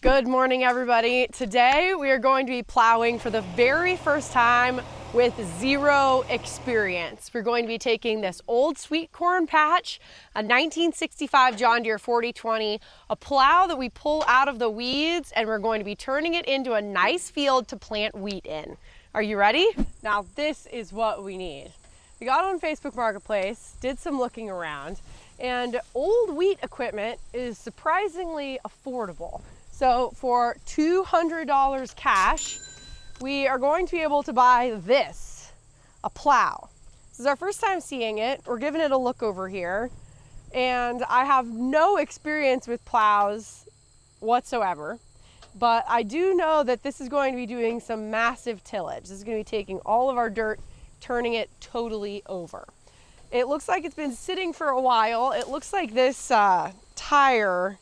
Good morning, everybody. Today we are going to be plowing for the very first time with zero experience. We're going to be taking this old sweet corn patch, a 1965 John Deere 4020, a plow that we pull out of the weeds, and we're going to be turning it into a nice field to plant wheat in. Are you ready? Now this is what we need. We got on Facebook Marketplace, did some looking around, and old wheat equipment is surprisingly affordable. So for $200 cash, we are going to be able to buy this, a plow. This is our first time seeing it. We're giving it a look over here. And I have no experience with plows whatsoever, but I do know that this is going to be doing some massive tillage. This is going to be taking all of our dirt, turning it totally over. It looks like it's been sitting for a while. It looks like this tire,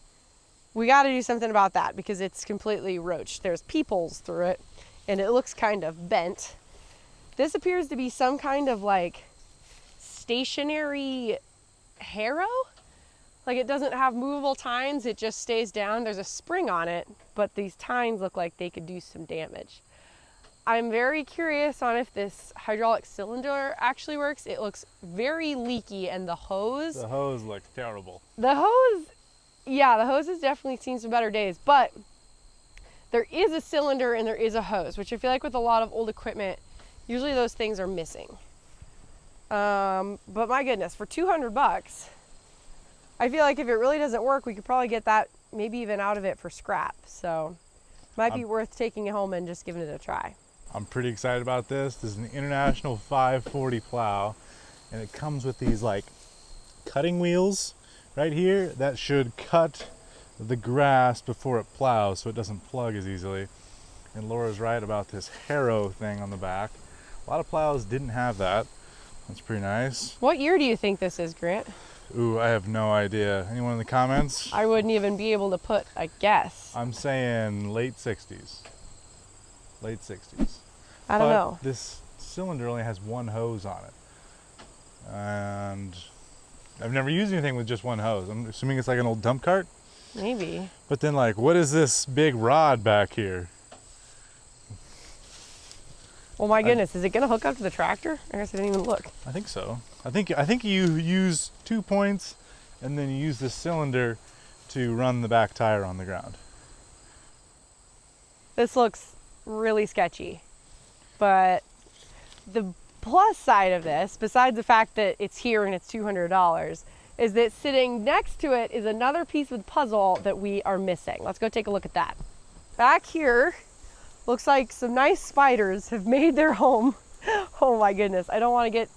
we got to do something about that because it's completely roached. There's peepholes through it and it looks kind of bent. This appears to be some kind of like stationary harrow. Like it doesn't have movable tines, it just stays down. There's a spring on it, but these tines look like they could do some damage. I'm very curious on if this hydraulic cylinder actually works. It looks very leaky and the hose looks terrible. Yeah, the hose has definitely seen some better days, but there is a cylinder and there is a hose, which I feel like with a lot of old equipment, usually those things are missing. But my goodness, for 200 bucks, I feel like if it really doesn't work, we could probably get that maybe even out of it for scrap. So might be worth taking it home and just giving it a try. I'm pretty excited about this. This is an International 540 plow, and it comes with these like cutting wheels right here that should cut the grass before it plows so it doesn't plug as easily. And Laura's right about this harrow thing on the back. A lot of plows didn't have that. That's pretty nice. What year do you think this is, Grant? Ooh, I have no idea. Anyone in the comments? I wouldn't even be able to put a guess. I'm saying late 60s. Late 60s. I don't know. This cylinder only has one hose on it. And I've never used anything with just one hose. I'm assuming it's like an old dump cart. Maybe. But then like, what is this big rod back here? Well, my goodness, is it gonna hook up to the tractor? I guess I didn't even look. I think so. I think you use 2 points and then you use the cylinder to run the back tire on the ground. This looks really sketchy, but the plus side of this, besides the fact that it's here and it's $200, is that sitting next to it is another piece of the puzzle that we are missing. Let's go take a look at that. Back here, looks like some nice spiders have made their home. Oh my goodness, I don't want to get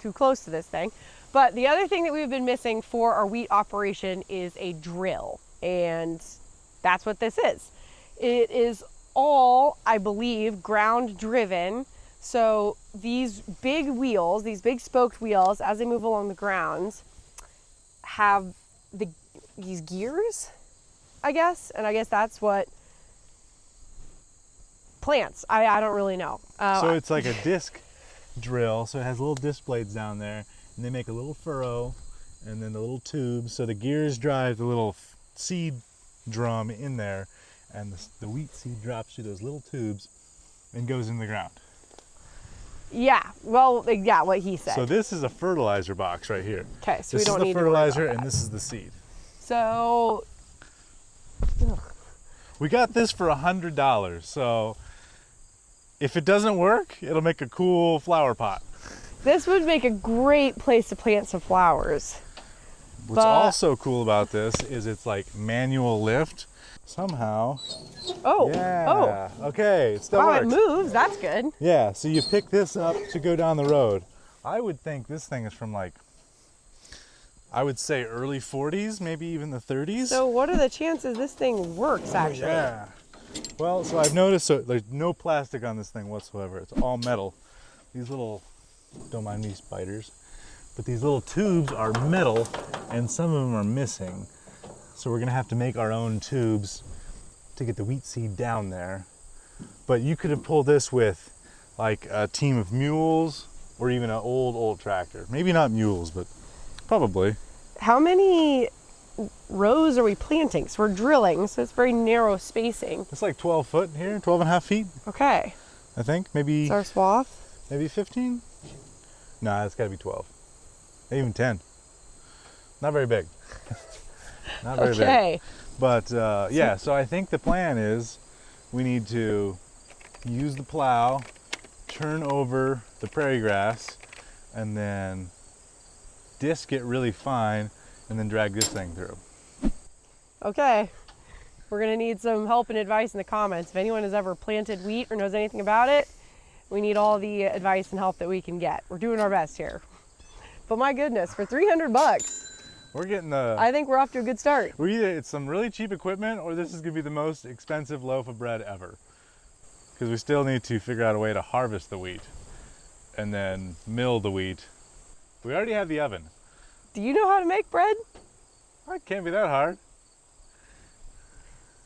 too close to this thing. But the other thing that we've been missing for our wheat operation is a drill, and that's what this is. It is all, I believe, ground driven. So these big wheels, these big spoked wheels, as they move along the ground, have these gears, I guess. And I guess that's what plants. I don't really know. So it's like a disc drill. So it has little disc blades down there, and they make a little furrow, and then the little tubes. So the gears drive the little seed drum in there, and the wheat seed drops through those little tubes and goes in the ground. Yeah, well, yeah, what he said. So this is a fertilizer box right here. Okay, so we this don't is need the to worry fertilizer about that. and this is the seed. So we got this for $100. So if it doesn't work, it'll make a cool flower pot. this would make a great place to plant some flowers. What's also cool about this is it's like manual lift. Somehow. Oh. Yeah. Oh. Okay. It still Wow, works. it moves. That's good. Yeah. So you pick this up to go down the road. I would think this thing is from like, I would say early 40s, maybe even the 30s. So what are the chances this thing works actually? Yeah. Well, so I've noticed there's no plastic on this thing whatsoever. It's all metal. These little, don't mind me spiders, but these little tubes are metal and some of them are missing. So we're gonna have to make our own tubes to get the wheat seed down there. But you could have pulled this with like a team of mules or even an old tractor. Maybe not mules, but probably. How many rows are we planting? So we're drilling, so it's very narrow spacing. It's like 12 foot here, 12 and a half feet, Okay. I think. Maybe, It's our swath. maybe 15? Nah, it's gotta be 12. Even 10. Not very big. Not very big. Okay. But yeah, so I think the plan is we need to use the plow, turn over the prairie grass, and then disc it really fine, and then drag this thing through. Okay. We're gonna need some help and advice in the comments. If anyone has ever planted wheat or knows anything about it, we need all the advice and help that we can get. We're doing our best here. But my goodness, for 300 bucks, We're getting the. I think we're off to a good start. We're either it's some really cheap equipment, or this is gonna be the most expensive loaf of bread ever. Because we still need to figure out a way to harvest the wheat, and then mill the wheat. We already have the oven. Do you know how to make bread? It can't be that hard.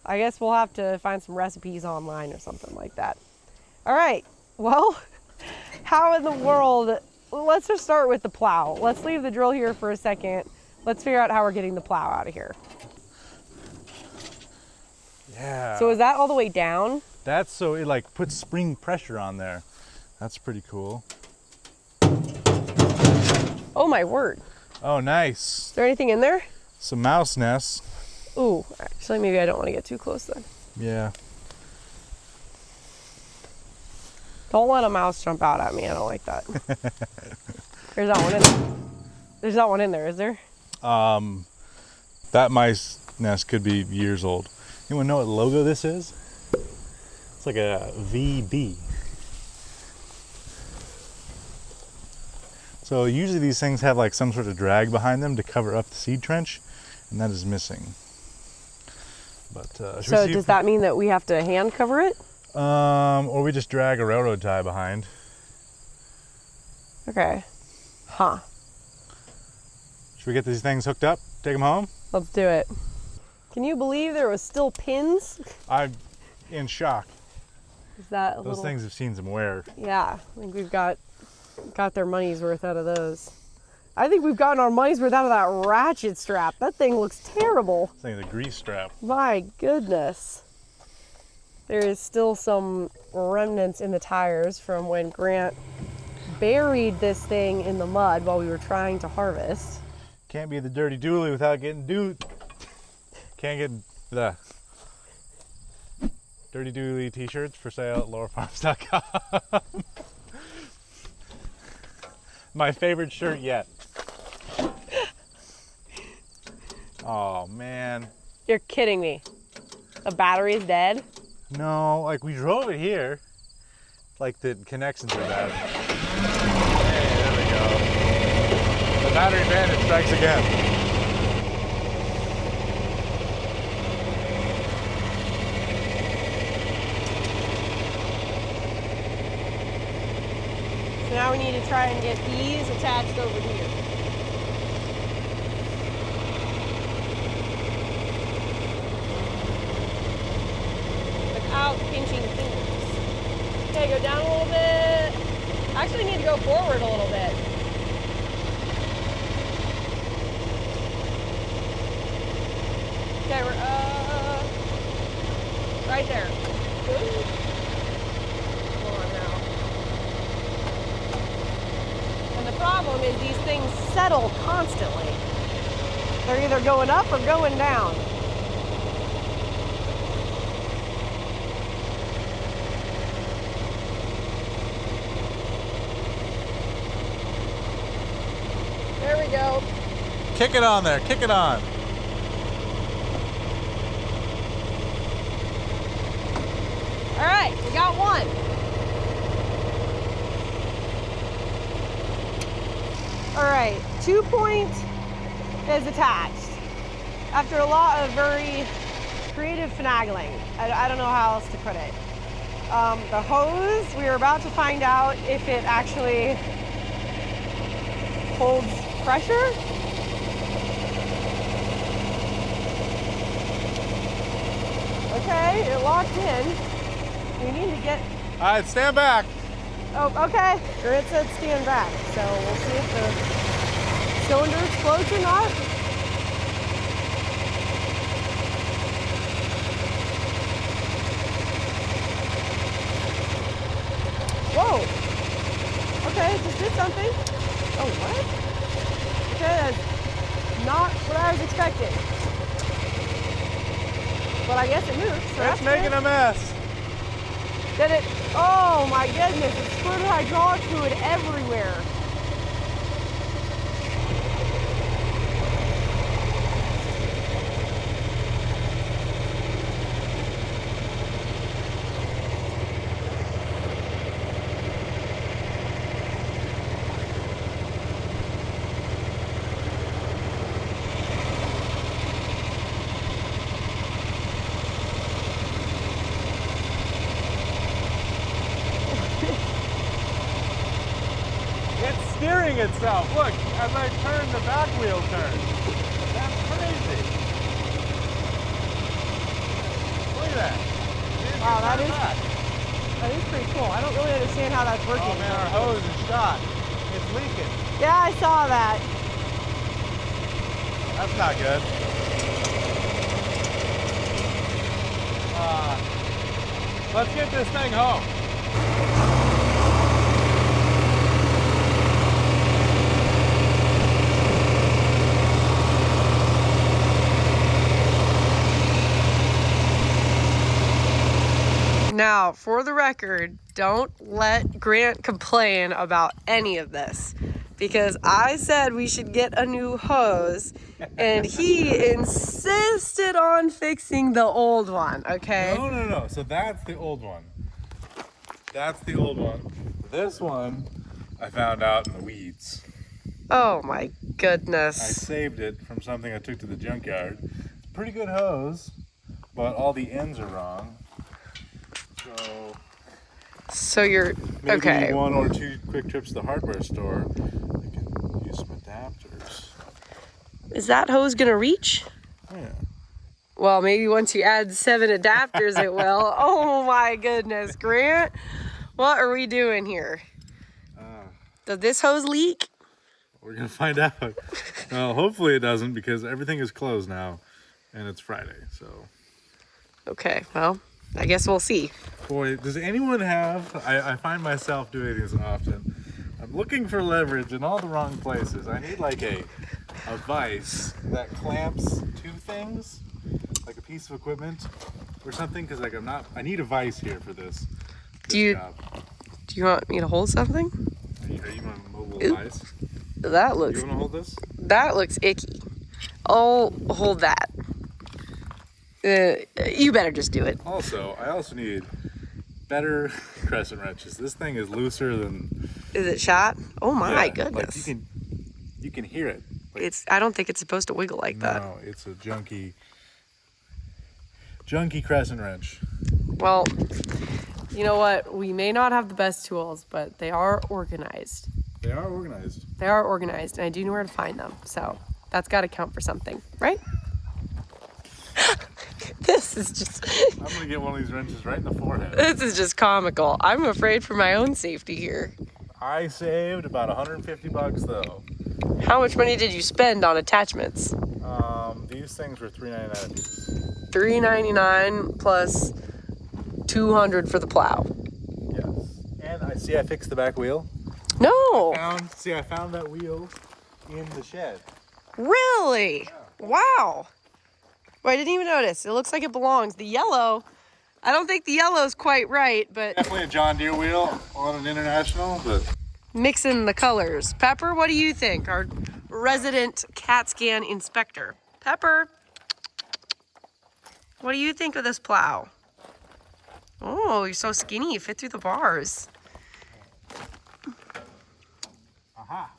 I guess we'll have to find some recipes online or something like that. All right, well, how in the world, let's just start with the plow. Let's leave the drill here for a second. Let's figure out how we're getting the plow out of here. Yeah. So is that all the way down? That's so it like puts spring pressure on there. That's pretty cool. Oh my word. Oh, nice. Is there anything in there? Some mouse nests. Ooh, actually maybe I don't want to get too close then. Yeah. Don't let a mouse jump out at me, I don't like that. There's that one in there. There's not one in there, is there? That mice nest could be years old. Anyone know what logo this is? It's like a VB. So usually these things have like some sort of drag behind them to cover up the seed trench, and that is missing. But So does that mean that we have to hand cover it? Or we just drag a railroad tie behind. Okay. Huh. Should we get these things hooked up? Take them home? Let's do it. Can you believe there was still pins? I'm in shock. Is that a Those little... things have seen some wear. Yeah, I think we've got their money's worth out of those. I think we've gotten our money's worth out of that ratchet strap. That thing looks terrible. This thing is a grease strap. My goodness. There is still some remnants in the tires from when Grant buried this thing in the mud while we were trying to harvest. Can't be the dirty dooley without getting Can't get the dirty dooley t-shirts for sale at lowerfarms.com. My favorite shirt yet. Oh man. You're kidding me. The battery's dead? No, like we drove it here. Like the connections are bad. Hey, there we go. The battery bandit strikes again. So now we need to try and get these attached over here. Without pinching fingers. Okay, go down a little bit. Actually need to go forward a little bit. Okay, we're right there. Hold on now. And the problem is these things settle constantly. They're either going up or going down. There we go. Kick it on there, kick it on. All right, we got one. All right, 2-point is attached. After a lot of very creative finagling, I don't know how else to put it. The hose, we are about to find out if it actually holds pressure. Okay, it locked in. We need to get... All right, stand back. Oh, okay. Grant said stand back, so we'll see if the cylinder explodes or not. it just did something. Oh, what? Okay, that's not what I was expecting. But I guess it moved, so It's that's making good. a mess. Did it? Oh my goodness, it squirted hydraulic fluid everywhere. It's steering itself. Look, as I turn, the back wheel turns. That's crazy. Look at that. Wow, that is back. pretty cool. I don't really understand how that's working. Oh man, our hose is shot. It's leaking. Yeah, I saw that. That's not good. Let's get this thing home. Now, for the record, don't let Grant complain about any of this because I said we should get a new hose and he insisted on fixing the old one, okay? No. So that's the old one. That's the old one. This one I found out in the weeds. Oh my I goodness. saved it from something I took to the junkyard. It's a pretty good hose, but all the ends are wrong. So you're, Maybe okay. 1 or 2 quick trips to the hardware store. I can use some adapters. Is that hose gonna reach? Yeah. Well, maybe once you add 7 adapters it will. Oh my goodness, Grant. What are we doing here? Does this hose leak? We're gonna find out. Well, hopefully it doesn't because everything is closed now and it's Friday, so. Okay, well, I guess we'll see. Boy, does anyone have, I find myself doing this often. I'm looking for leverage in all the wrong places. I need like a vise that clamps 2 things, like a piece of equipment or something, because like I need a vise here for this job. Do you want me to hold something? Are you on a mobile Oop. vise? That looks, You want to hold this? that looks icky. Oh, hold that. You better just do it. Also, I also need better crescent wrenches. This thing is looser than. Is it shot? Oh my Yeah, goodness. Like you can hear it. Like, I don't think it's supposed to wiggle like that. no, it's a junky crescent wrench. Well, you know what? We may not have the best tools, but they are organized. They are organized. They are organized, and I do know where to find them. So that's got to count for something, right? This is just, I'm gonna get one of these wrenches right in the forehead. this is just comical. I'm afraid for my own safety here. I saved about 150 bucks though. How much money did you spend on attachments? These things were $3.99 a piece. $3.99 plus $200 for the plow. Yes. And I fixed the back wheel. No, I found that wheel in the shed. really? Yeah. Wow. Well, I didn't even notice. It looks like it belongs. The yellow, I don't think the yellow's quite right, but Definitely a John Deere wheel on an International, but mixing the colors. Pepper, what do you think? Our resident CAT scan inspector. Pepper, what do you think of this plow? Oh, you're so skinny. You fit through the bars. aha,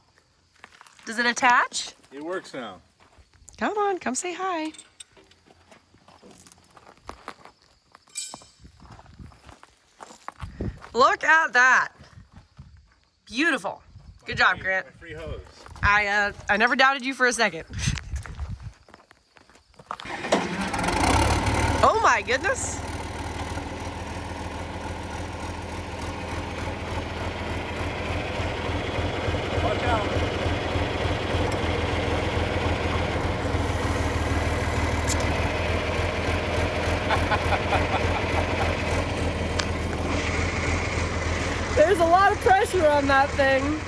Does it attach? it works now. Come on, come say hi. Look at that. Beautiful. Good job, Grant. My free hose. I never doubted you for a second. Oh my goodness. Watch out. There's a lot of pressure on that thing,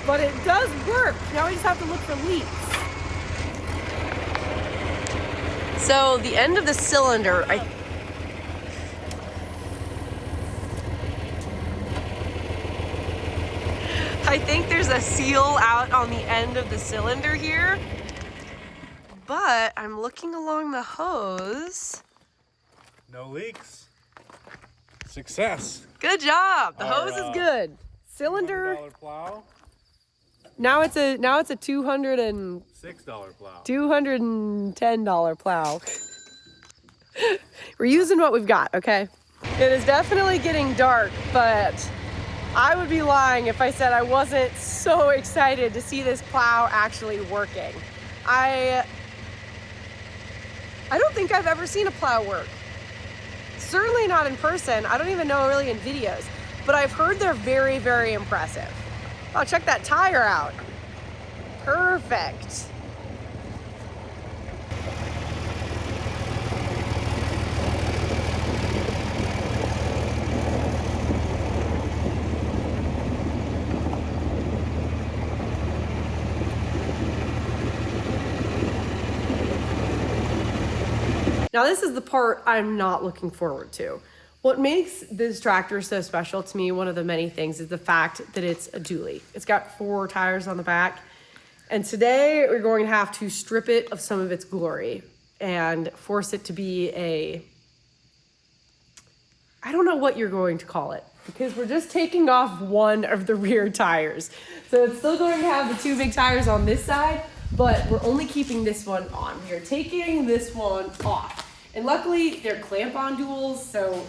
but it does work. Now we just have to look for leaks. So the end of the cylinder, I think there's a seal out on the end of the cylinder here, but I'm looking along the hose. No leaks. Success. Good job. The hose is good. Cylinder. $200 plow. Now it's a $206 plow. $210 plow. We're using what we've got, okay? It is definitely getting dark, but I would be lying if I said I wasn't so excited to see this plow actually working. I don't think I've ever seen a plow work. Certainly not in person. I don't even know really in videos, but I've heard they're very, very impressive. Oh, check that tire out. Perfect. Now this is the part I'm not looking forward to. What makes this tractor so special to me, one of the many things, is the fact that it's a dually. It's got 4 tires on the back. And today we're going to have to strip it of some of its glory and force it to be I don't know what you're going to call it, because we're just taking off one of the rear tires. So it's still going to have the 2 big tires on this side, but we're only keeping this one on. We are taking this one off. And luckily, they're clamp-on duals, so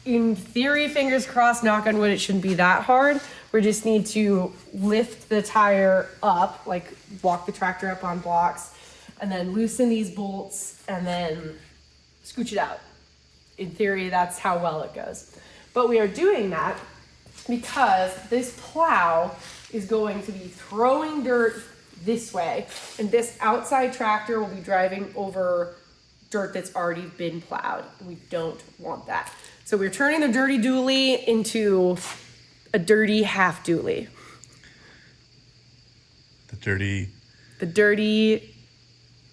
in theory, fingers crossed, knock on wood, it shouldn't be that hard. We just need to lift the tire up, like walk the tractor up on blocks, and then loosen these bolts, and then scooch it out. In theory, that's how well it goes. But we are doing that because this plow is going to be throwing dirt this way, and this outside tractor will be driving over dirt that's already been plowed. We don't want that. So we're turning the dirty dually into a dirty half dually. The dirty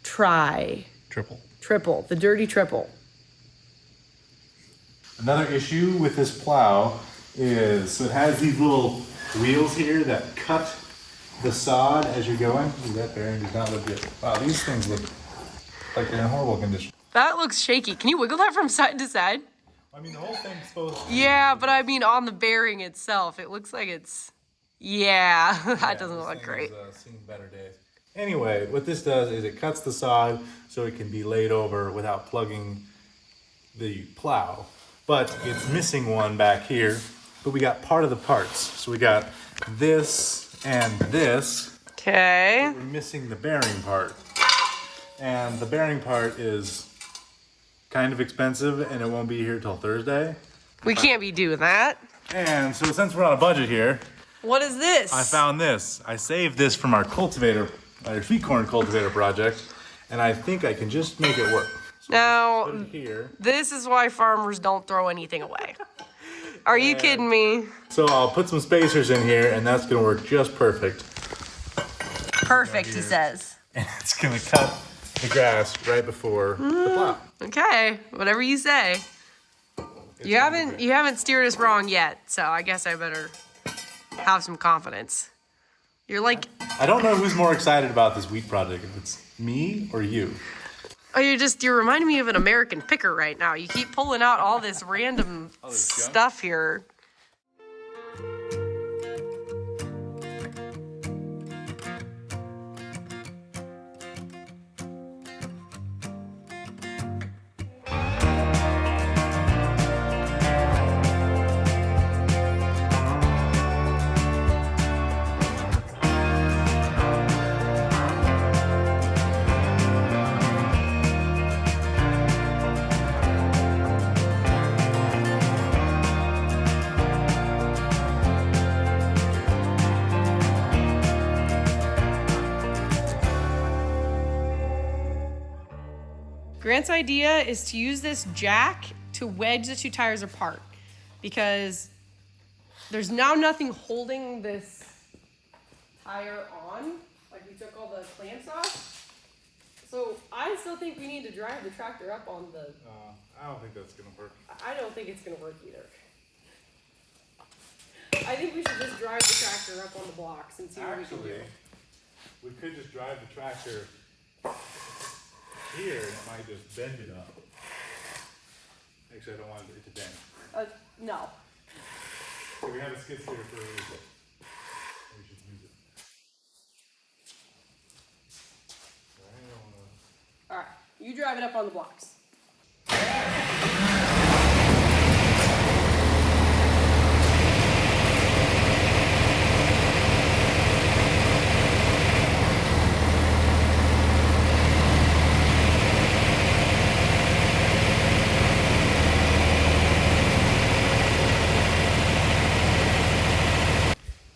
triple, the dirty triple. Another issue with this plow is, so it has these little wheels here that cut the sod as you're going. Ooh, that bearing does not look good. Wow, these things look like they're in horrible condition. That looks shaky. Can you wiggle that from side to side? I mean, the whole thing's supposed to... Yeah, but I mean on the bearing itself, it looks like it's... Yeah, that doesn't look great. Seen better days. Anyway, what this does is it cuts the sod so it can be laid over without plugging the plow. But it's missing one back here, but we got part of the parts. So we got this and this. Okay. We're missing the bearing part. And the bearing part is kind of expensive, and it won't be here till Thursday. We can't be doing that. And so since we're on a budget here, what is this? I found this. I saved this from our sweet corn cultivator project, and I think I can just make it work. So now, put it here. This is why farmers don't throw anything away. Are you kidding me? So I'll put some spacers in here, and that's gonna work just perfect. Perfect, he says. And it's gonna cut the grass right before the plow. Okay, whatever you say. You haven't steered us wrong yet, so I guess I better have some confidence. You're like... I don't know who's more excited about this wheat project, if it's me or you. Oh, you're reminding me of an American picker right now. You keep pulling out all this random stuff here. Grant's idea is to use this jack to wedge the 2 tires apart, because there's now nothing holding this tire on. Like we took all the clamps off. So I still think we need to drive the tractor up on the... I don't think that's gonna work. I don't think it's gonna work either. I think we should just drive the tractor up on the blocks and see what we can do. We could just drive the tractor here and it might just bend it up. Actually, I don't want it to bend. No. So we have a skid steer for a reason. We should use it. All right, you drive it up on the blocks.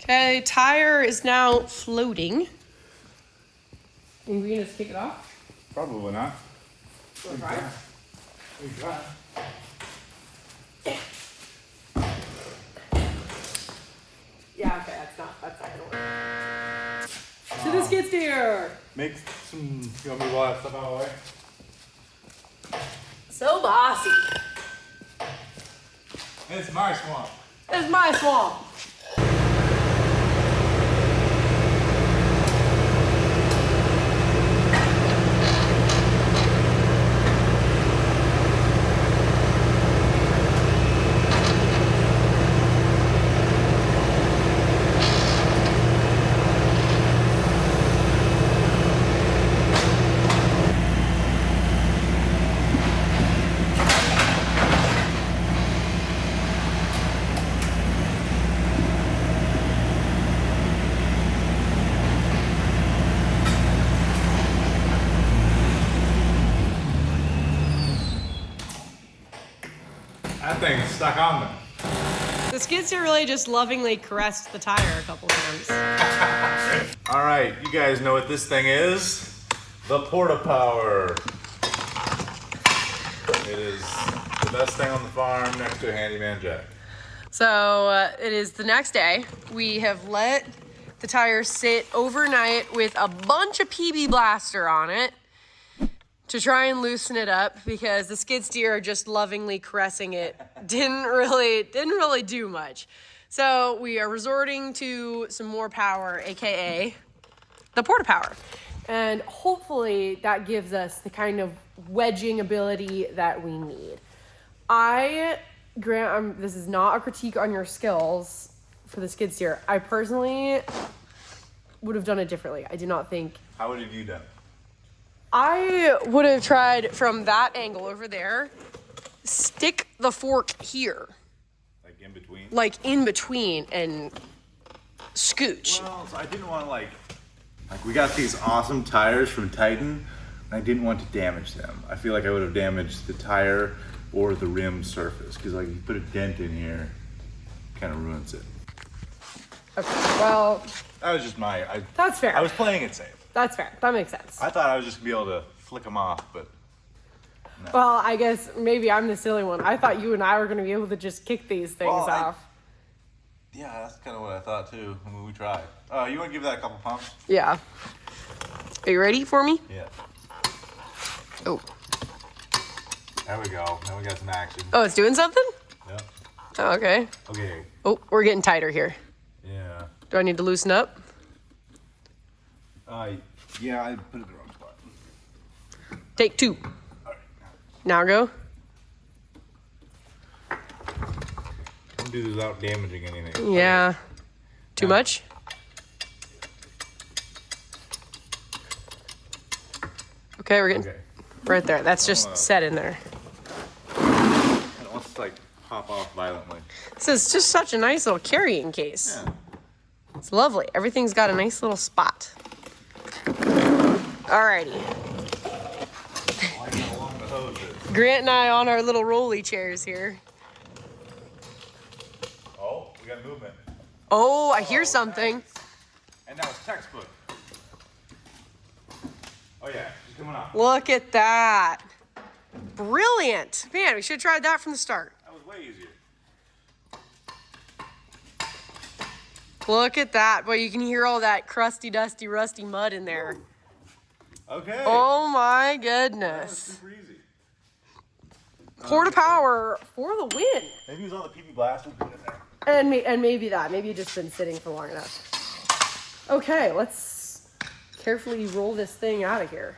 Okay, tire is now floating. And we're gonna just kick it off? Probably not. Wanna try it? We try. Yeah, okay, that's not gonna work. To the skid steer! Make some, you want me to roll that stuff out of the way? So bossy. It's my swamp. It's my swamp. That thing is stuck on them. The skid steer really just lovingly caressed the tire a couple times. All right, you guys know what this thing is. The Porta Power. It is the best thing on the farm next to a handyman jack. So it is the next day. We have let the tire sit overnight with a bunch of PB Blaster on it to try and loosen it up because the skid steer just lovingly caressing it didn't really do much. So we are resorting to some more power, AKA the Porta Power. And hopefully that gives us the kind of wedging ability that we need. Grant, this is not a critique on your skills for the skid steer. I personally would have done it differently. I do not think. How would have you done? I would have tried from that angle over there, stick the fork here. Like in between? Like in between and scooch. Well, so I didn't want to like we got these awesome tires from Titan, and I didn't want to damage them. I feel like I would have damaged the tire or the rim surface, because like you put a dent in here, kind of ruins it. Okay, well. That was just that's fair. I was playing it safe. That's fair. That makes sense. I thought I was just gonna be able to flick them off, but no. Well, I guess maybe I'm the silly one. I thought you and I were going to be able to just kick these things off. Yeah, that's kind of what I thought too. I mean, we tried. You want to give that a couple pumps? Yeah. Are you ready for me? Yeah. Oh. There we go. Now we got some action. Oh, it's doing something? Yep. Oh, okay. Okay. Oh, we're getting tighter here. Yeah. Do I need to loosen up? Yeah, I put it in the wrong spot. Take two. All right. Now go. Don't do this without damaging anything. Yeah. Too much? Okay, we're getting right there. That's just set in there. It wants to like pop off violently. This is just such a nice little carrying case. Yeah. It's lovely. Everything's got a nice little spot. Alrighty. Grant and I on our little rolly chairs here. Oh, we got movement. Oh, I hear something. Nice. And that was textbook. Oh yeah, she's coming up. Look at that. Brilliant. Man, we should have tried that from the start. That was way easier. Look at that. Boy, you can hear all that crusty, dusty, rusty mud in there. Okay. Oh my That was goodness. super easy. Pour to power for the win. Maybe use all the PB blast and put it in there. And maybe that. Maybe you've just been sitting for long enough. Okay, let's carefully roll this thing out of here.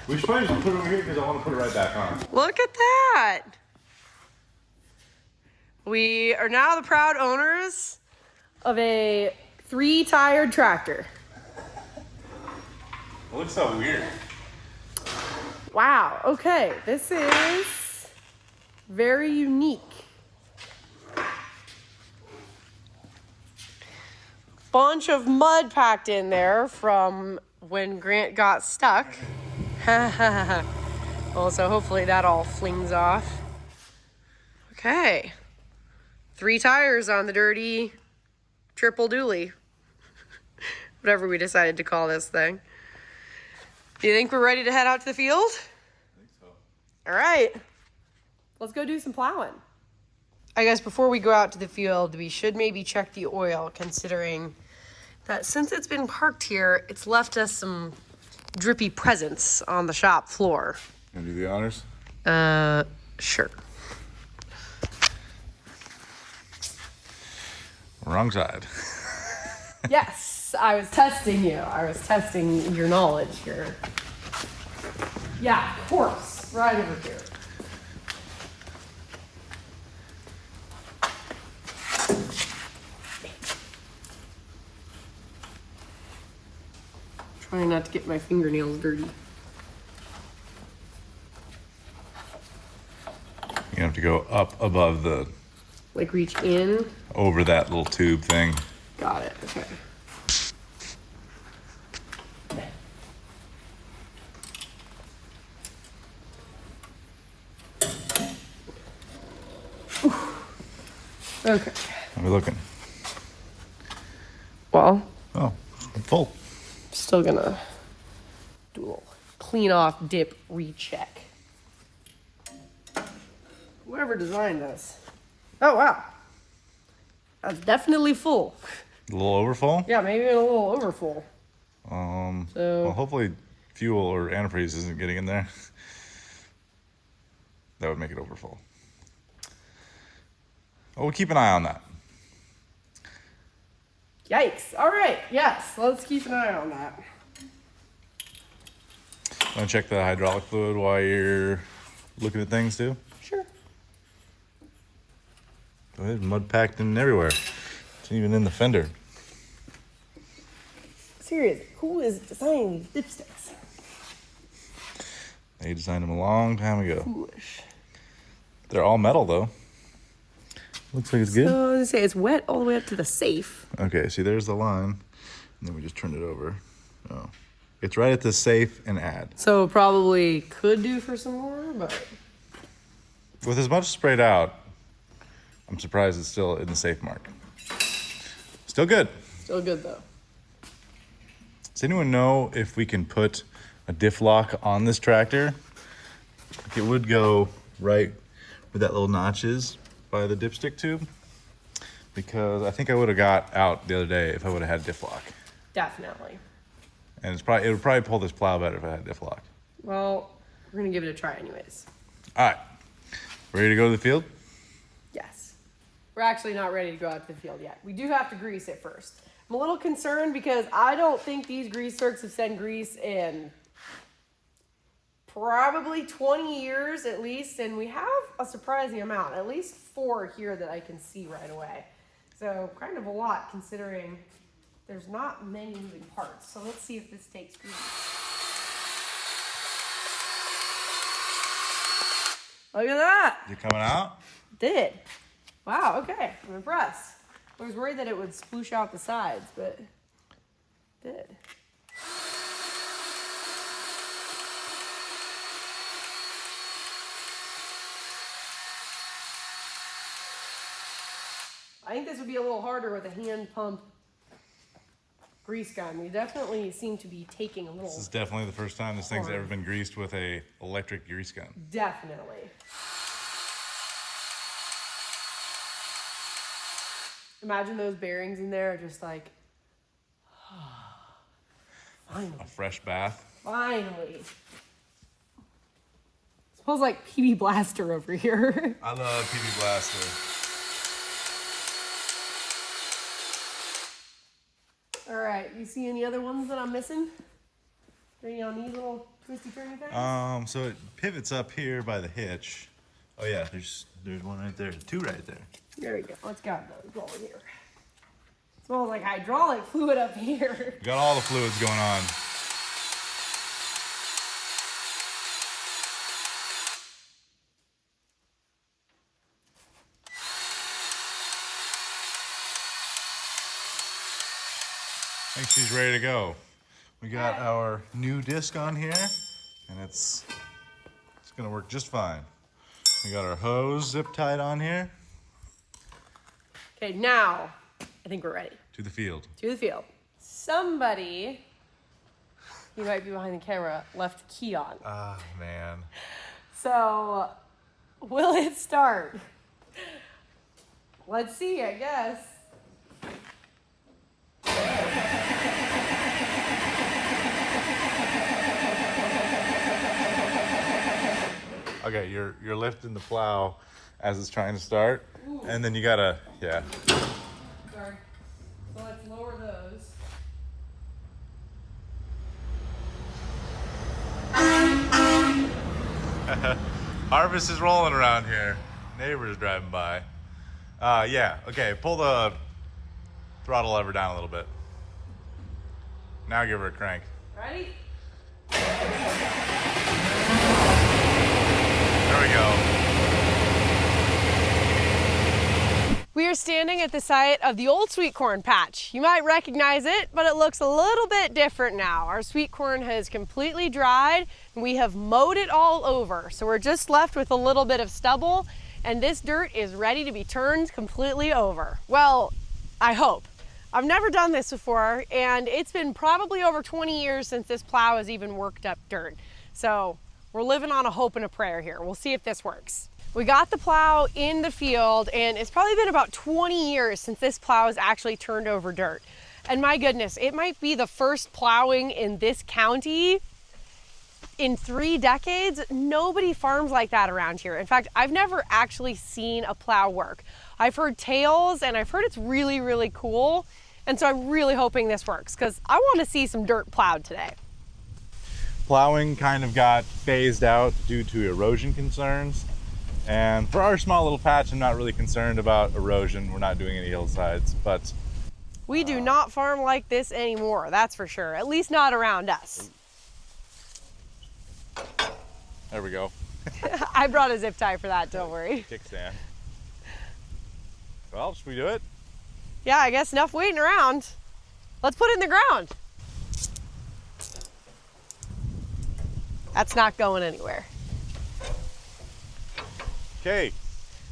We should probably just put it over here because I want to put it right back on. Look at that. We are now the proud owners of a 3-tired tractor. It looks so weird. Wow, okay, this is very unique. Bunch of mud packed in there from when Grant got stuck. Also, hopefully that all flings off. Okay. 3 tires on the dirty triple dually. Whatever we decided to call this thing. Do you think we're ready to head out to the field? I think so. All right. Let's go do some plowing. I guess before we go out to the field, we should maybe check the oil, considering that since it's been parked here, it's left us some drippy presents on the shop floor. Gonna do the honors? Sure. Wrong side. Yes, I was testing you. I was testing your knowledge here. Yeah, of course. Right over here. Trying not to get my fingernails dirty. You have to go up above the, Like reach in. over that little tube thing. Got it. Okay. Okay. How are we looking? Well, Oh, I'm full. still gonna do a little clean off dip recheck. Whoever designed this. Oh wow. That's definitely full. A little overfull? Yeah, maybe a little overfull. Well, So hopefully fuel or antifreeze isn't getting in there. That would make it overfull. Oh, we'll keep an eye on that. yikes. All right. Yes. Let's keep an eye on that. Want to check the hydraulic fluid while you're looking at things too? Sure. Go ahead, mud packed in everywhere. It's even in the fender. Seriously, who is designing these dipsticks? They designed them a long time ago. Foolish. They're all metal though. Looks like it's good. So I was gonna say it's wet all the way up to the safe. Okay, see there's the line. And then we just turned it over. Oh. It's right at the safe and add. So probably could do for some more, but With as much sprayed out, I'm surprised it's still in the safe mark. Still good. still good though. Does anyone know if we can put a diff lock on this tractor? Like it would go right where that little notch is by the dipstick tube. Because I think I would have got out the other day if I would have had diff lock. Definitely. And it would probably pull this plow better if I had diff lock. Well, we're gonna give it a try anyways. All right, ready to go to the field? Yes. We're actually not ready to go out to the field yet. We do have to grease it first. I'm a little concerned because I don't think these grease zerks have sent grease in probably 20 years at least, and we have a surprising amount, at least 4 here that I can see right away. So kind of a lot considering there's not many moving parts. So let's see if this takes grease. Look at that. Is it coming out? Did. Wow, okay. I'm impressed. I was worried that it would sploosh out the sides, but it did. I think this would be a little harder with a hand pump grease gun. We definitely seem to be taking a little. This is definitely the first time this thing's ever been greased with a electric grease gun. Definitely. Imagine those bearings in there are just like, finally. A fresh bath. Finally. Smells like PB Blaster over here. I love PB Blaster. All right, you see any other ones that I'm missing? Any on these little twisty turny things? So it pivots up here by the hitch. Oh yeah, there's one right there, two right there. There we go. Let's get those rolling here. Smells like hydraulic fluid up here. We got all the fluids going on. I think she's ready to go. We got our new disc on here, and it's gonna work just fine. We got our hose zip tied on here. Okay, now I think we're ready. To the field. To the field. Somebody, you might be behind the camera, left the key on. Ah, man. So, will it start? Let's see, I guess. Okay, you're lifting the plow as it's trying to start, and then you gotta, yeah. Sorry. So let's lower those. Harvest is rolling around here. Neighbors driving by. Yeah, okay, pull the throttle lever down a little bit. Now give her a crank. Ready? There we go. We are standing at the site of the old sweet corn patch. You might recognize it, but it looks a little bit different now. Our sweet corn has completely dried and we have mowed it all over. So we're just left with a little bit of stubble and this dirt is ready to be turned completely over. Well, I hope. I've never done this before and it's been probably over 20 years since this plow has even worked up dirt. So we're living on a hope and a prayer here. We'll see if this works. We got the plow in the field and it's probably been about 20 years since this plow has actually turned over dirt. And my goodness, it might be the first plowing in this county in 3 decades. Nobody farms like that around here. In fact, I've never actually seen a plow work. I've heard tales and I've heard it's really, really cool. And so I'm really hoping this works because I want to see some dirt plowed today. Plowing kind of got phased out due to erosion concerns. And for our small little patch, I'm not really concerned about erosion. We're not doing any hillsides, but we do not farm like this anymore, that's for sure. At least not around us. There we go. I brought a zip tie for that, don't worry. Kickstand. Well, should we do it? Yeah, I guess enough waiting around. Let's put it in the ground. That's not going anywhere. Okay.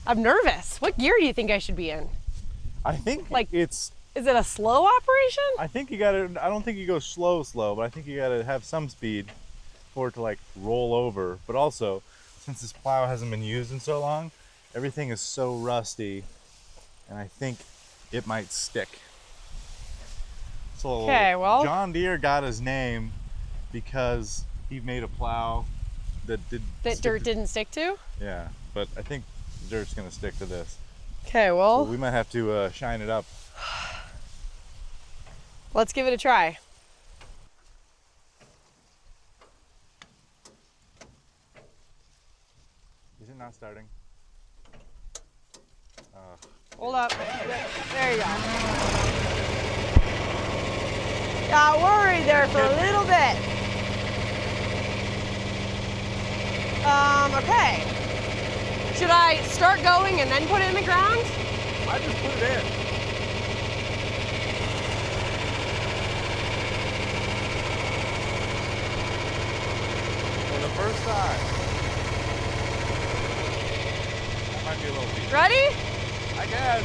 I'm nervous. What gear do you think I should be in? I think Like, it's... Is it a slow operation? I think you gotta, I don't think you go slow, but I think you gotta have some speed for it to like roll over. But also, since this plow hasn't been used in so long, everything is so rusty and I think it might stick. So okay, well, John Deere got his name because he made a plow that dirt didn't stick to? Yeah, but I think the dirt's gonna stick to this. Okay, well, So we might have to shine it up. Let's give it a try. Is it not starting? Hold up. There you go. Got worried there for a little bit. Okay. Should I start going and then put it in the ground? I just put it in. For the first time. That might be a little deep. Ready? I guess.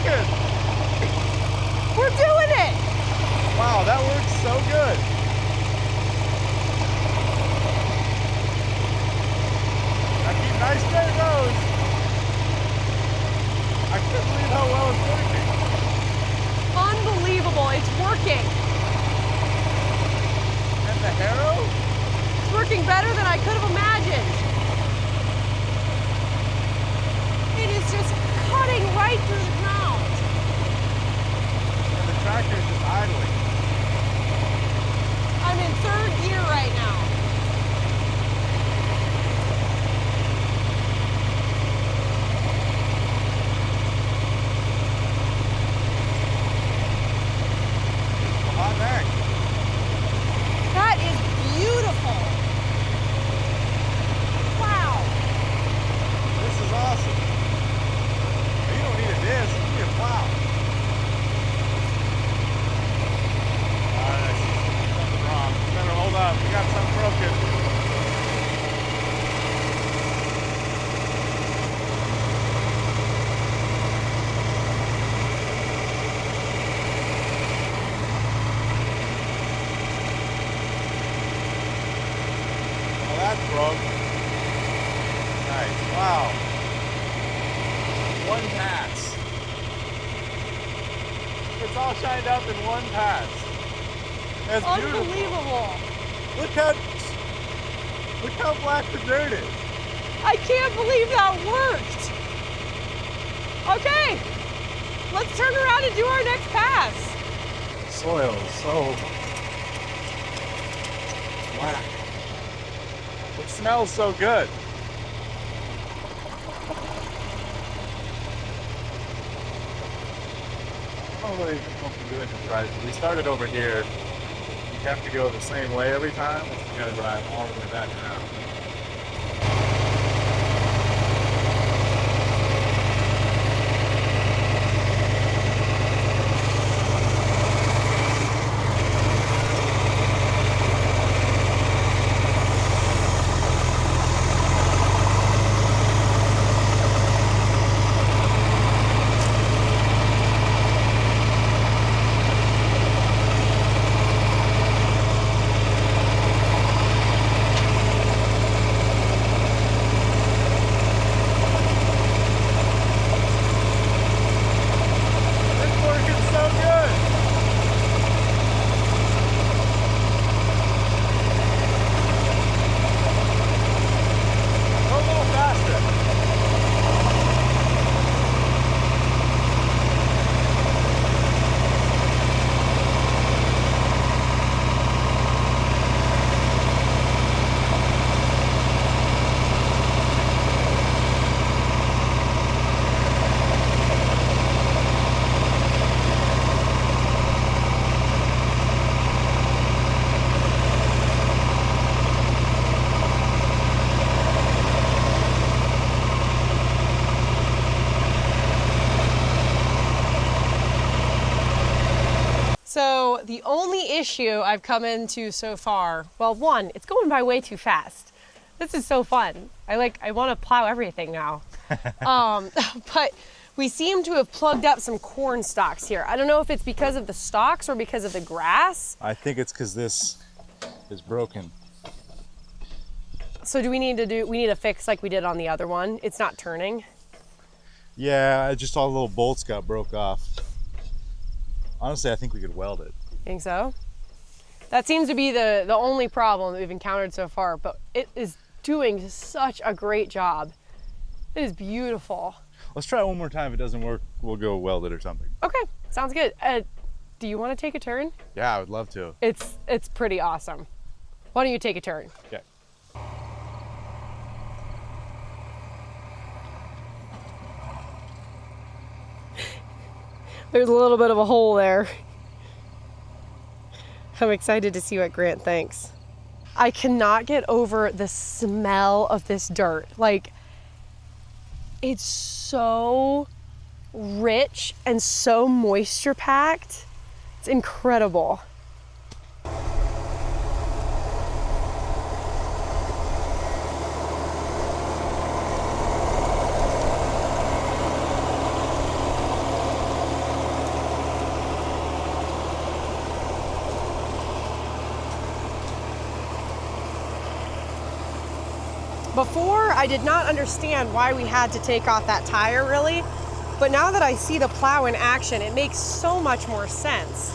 working. We're doing it. Wow, that works so good. Now keep nice straight rows. I can't believe how well it's working. Unbelievable, it's working. And the harrow? It's working better than I could have imagined. It is just cutting right through the ground. And the tractor is just idling. I'm in third gear right now. Hot neck. That is beautiful. Wow. This is awesome. You don't need a disc, you need a plow. Alright, I see something wrong. Better hold up, we got something broken. Oh, that's broke. Nice, wow. One pass. It's all shined up in one pass. That's beautiful. Unbelievable. Look how black the dirt is. I can't believe that worked. Okay, let's turn around and do our next pass. Soil is so black. It smells so good. I don't really know if we're doing this right. We started over here. You have to go the same way every time. You gotta drive all the way back around. It's working so good. Go a little faster. So the only issue I've come into so far, well, one, it's going by way too fast. This is so fun. I want to plow everything now. But we seem to have plugged up some corn stalks here. I don't know if it's because of the stalks or because of the grass. I think it's because this is broken. So we need to fix like we did on the other one. It's not turning. Yeah, just all the little bolts got broke off. Honestly, I think we could weld it. Think so? That seems to be the only problem that we've encountered so far, but it is doing such a great job. It is beautiful. Let's try it one more time. If it doesn't work, we'll go weld it or something. Okay, sounds good. Do you want to take a turn? Yeah, I would love to. It's pretty awesome. Why don't you take a turn? Okay. There's a little bit of a hole there. I'm excited to see what Grant thinks. I cannot get over the smell of this dirt. Like, it's so rich and so moisture packed. It's incredible. Before, I did not understand why we had to take off that tire really, but now that I see the plow in action, it makes so much more sense.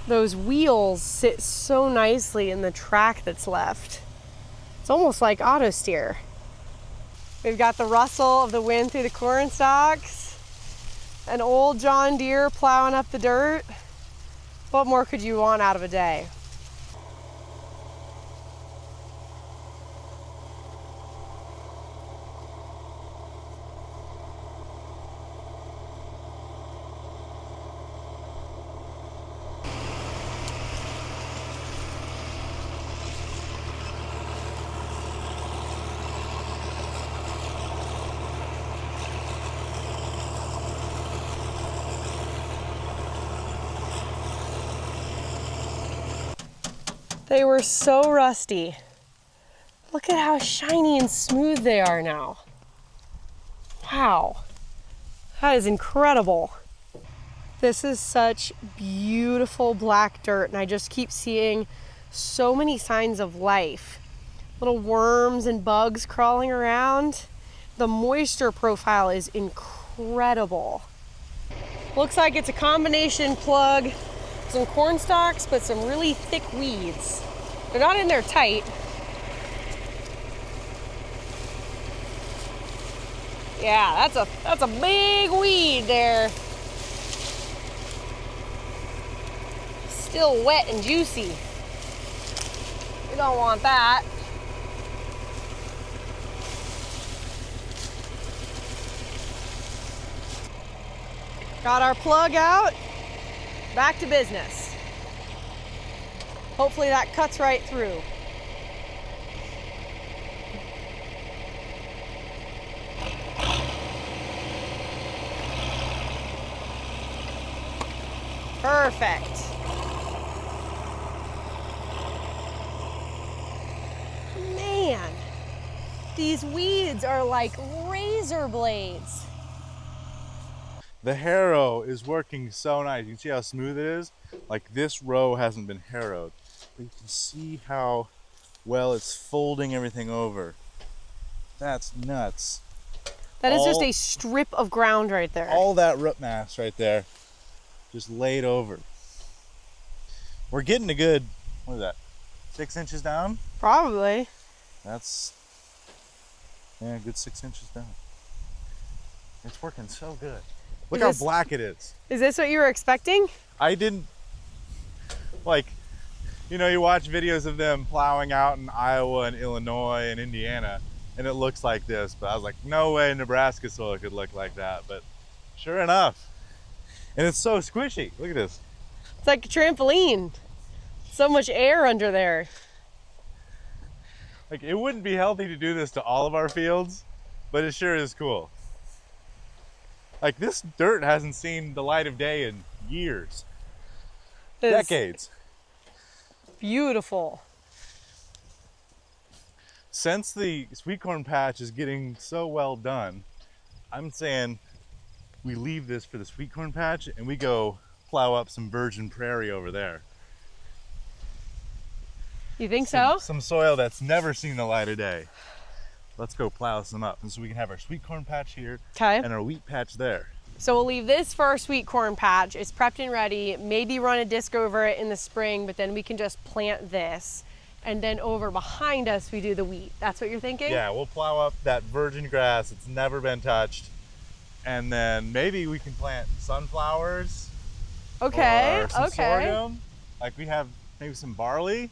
Those wheels sit so nicely in the track that's left. It's almost like auto steer. We've got the rustle of the wind through the corn stalks, an old John Deere plowing up the dirt. What more could you want out of a day? They were so rusty. Look at how shiny and smooth they are now. Wow, that is incredible. This is such beautiful black dirt, and I just keep seeing so many signs of life. Little worms and bugs crawling around. The moisture profile is incredible. Looks like it's a combination plug. Some corn stalks, but some really thick weeds. They're not in there tight. Yeah, that's a big weed there. Still wet and juicy. We don't want that. Got our plug out. Back to business. Hopefully that cuts right through. Perfect. Man, these weeds are like razor blades. The harrow is working so nice. You can see how smooth it is. Like this row hasn't been harrowed, but you can see how well it's folding everything over. That's nuts. That is just a strip of ground right there. All that root mass right there, just laid over. We're getting a good, what is that, 6 inches down? Probably. That's, yeah, a good 6 inches down. It's working so good. Look how black it is. Is this what you were expecting? I didn't, like, you know, you watch videos of them plowing out in Iowa and Illinois and Indiana, and it looks like this, but I was like, no way Nebraska soil could look like that, but sure enough. And it's so squishy. Look at this. It's like a trampoline. So much air under there. Like, it wouldn't be healthy to do this to all of our fields, but it sure is cool. Like, this dirt hasn't seen the light of day in years, decades. Beautiful. Since the sweet corn patch is getting so well done, I'm saying we leave this for the sweet corn patch and we go plow up some virgin prairie over there. You think so? Some soil that's never seen the light of day. Let's go plow some up, and so we can have our sweet corn patch here and our wheat patch there. So we'll leave this for our sweet corn patch. It's prepped and ready. Maybe run a disc over it in the spring, but then we can just plant this. And then over behind us, we do the wheat. That's what you're thinking? Yeah, we'll plow up that virgin grass. It's never been touched. And then maybe we can plant sunflowers. Okay, or some okay. sorghum. Like we have maybe some barley.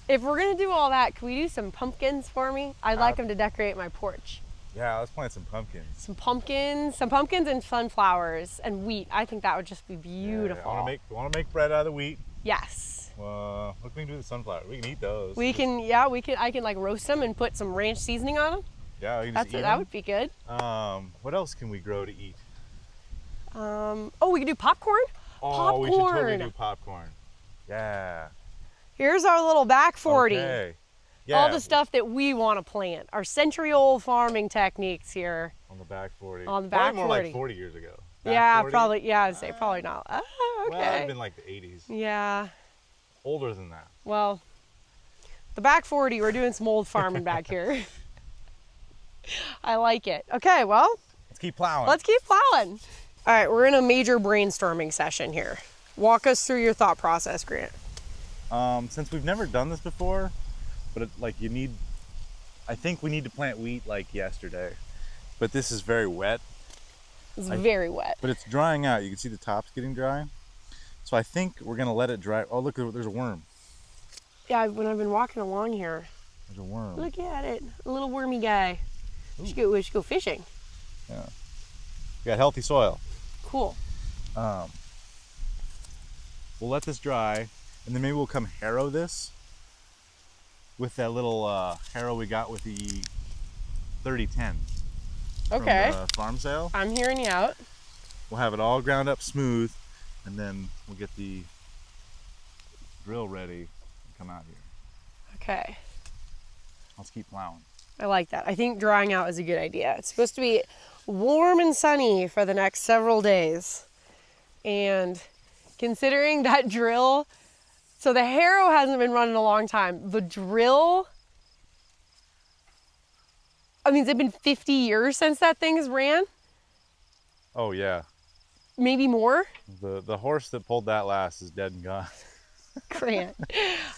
If we're gonna do all that, can we do some pumpkins for me? I'd like them to decorate my porch. Yeah, let's plant some pumpkins. Some pumpkins and sunflowers and wheat. I think that would just be beautiful. Yeah, I want to make bread out of the wheat. Yes. What can we do with the sunflower? We can eat those. We can, yeah, I can like roast them and put some ranch seasoning on them. Yeah, we can just eat That them. would be good. What else can we grow to eat? Oh, we can do popcorn? Oh, we should totally do popcorn. Yeah. Here's our little back 40. Okay. Yeah. All the stuff that we want to plant. Our century-old farming techniques here. On the back 40. On the back probably more 40. like 40 years ago. Yeah, 40? probably. Yeah, I'd say probably not. Okay. Well, it'd been like the 80s. Yeah. Older than that. Well, the back 40, we're doing some old farming back here. I like it. Okay, well. Let's keep plowing. Let's keep plowing. All right, we're in a major brainstorming session here. Walk us through your thought process, Grant. Since we've never done this before, but I think we need to plant wheat like yesterday. But this is very wet. It's very wet. But it's drying out. You can see the tops getting dry. So I think we're gonna let it dry. Oh, look, there's a worm. Yeah, when I've been walking along here. There's a worm. Look at it, a little wormy guy. We should go fishing. Yeah. We got healthy soil. Cool. We'll let this dry, and then maybe we'll come harrow this with that little harrow we got with the 3010. Okay. From the farm sale. I'm hearing you out. We'll have it all ground up smooth, and then we'll get the drill ready and come out here. Okay. Let's keep plowing. I like that. I think drying out is a good idea. It's supposed to be warm and sunny for the next several days. And considering that drill, so the harrow hasn't been running a long time. The drill, I mean, has it been 50 years since that thing has ran? Oh yeah. Maybe more? The horse that pulled that last is dead and gone. Grant.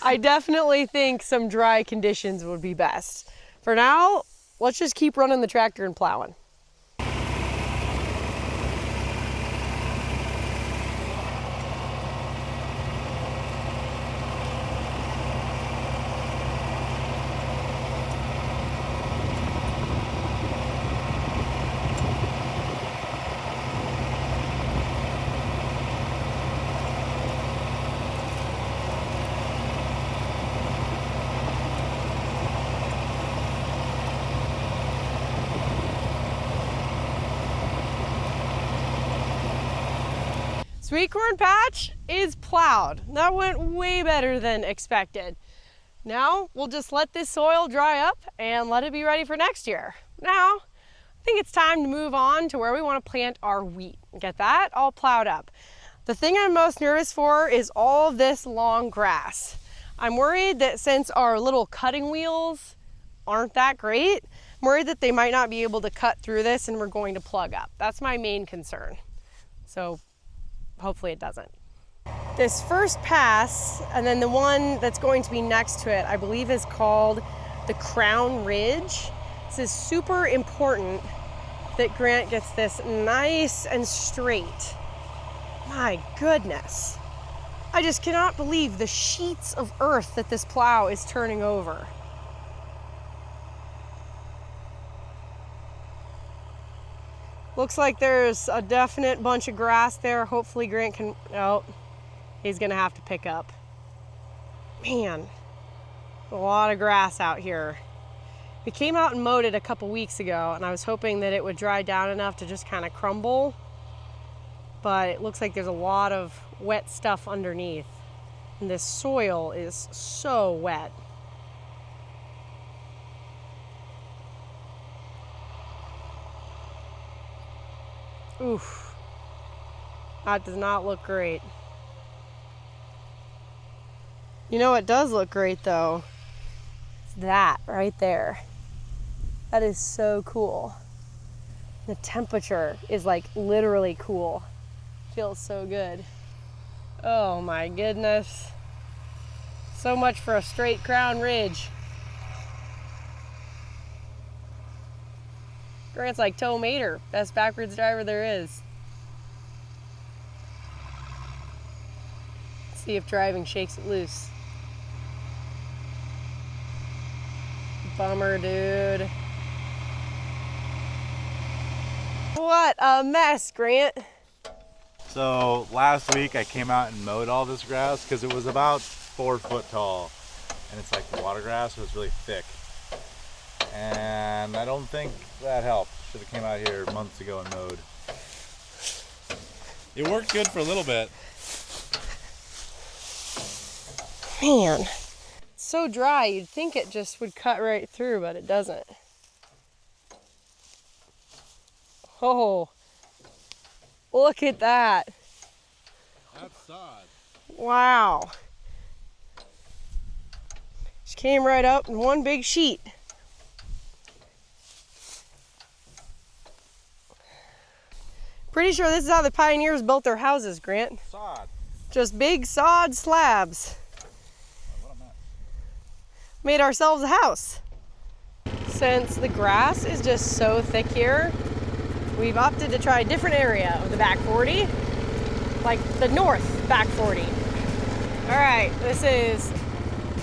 I definitely think some dry conditions would be best. For now, let's just keep running the tractor and plowing. Sweet corn patch is plowed. That went way better than expected. Now we'll just let this soil dry up and let it be ready for next year. Now, I think it's time to move on to where we want to plant our wheat. Get that all plowed up. The thing I'm most nervous for is all this long grass. I'm worried that since our little cutting wheels aren't that great, I'm worried that they might not be able to cut through this and we're going to plug up. That's my main concern. So hopefully it doesn't. This first pass, and then the one that's going to be next to it, I believe is called the Crown Ridge. This is super important that Grant gets this nice and straight. My goodness. I just cannot believe the sheets of earth that this plow is turning over. Looks like there's a definite bunch of grass there. Hopefully Grant can, oh, he's gonna have to pick up. Man, a lot of grass out here. We came out and mowed it a couple weeks ago and I was hoping that it would dry down enough to just kind of crumble, but it looks like there's a lot of wet stuff underneath. And this soil is so wet. Oof, that does not look great. You know what does look great though? It's that right there. That is so cool. The temperature is like literally cool. Feels so good. Oh my goodness. So much for a straight Crown Ridge. Grant's like Toe Mater, best backwards driver there is. Let's see if driving shakes it loose. Bummer, dude. What a mess, Grant. So last week I came out and mowed all this grass because it was about 4 foot tall, and it's like water grass, so it's really thick. And I don't think that helped. Should have came out here months ago and mowed. It worked good for a little bit. Man, it's so dry. You'd think it just would cut right through, but it doesn't. Oh, look at that. That's sod. Wow. Just came right up in one big sheet. Pretty sure this is how the pioneers built their houses, Grant. Sod. Just big sod slabs. What a mess. Made ourselves a house. Since the grass is just so thick here, we've opted to try a different area of the back 40, like the north back 40. All right, this is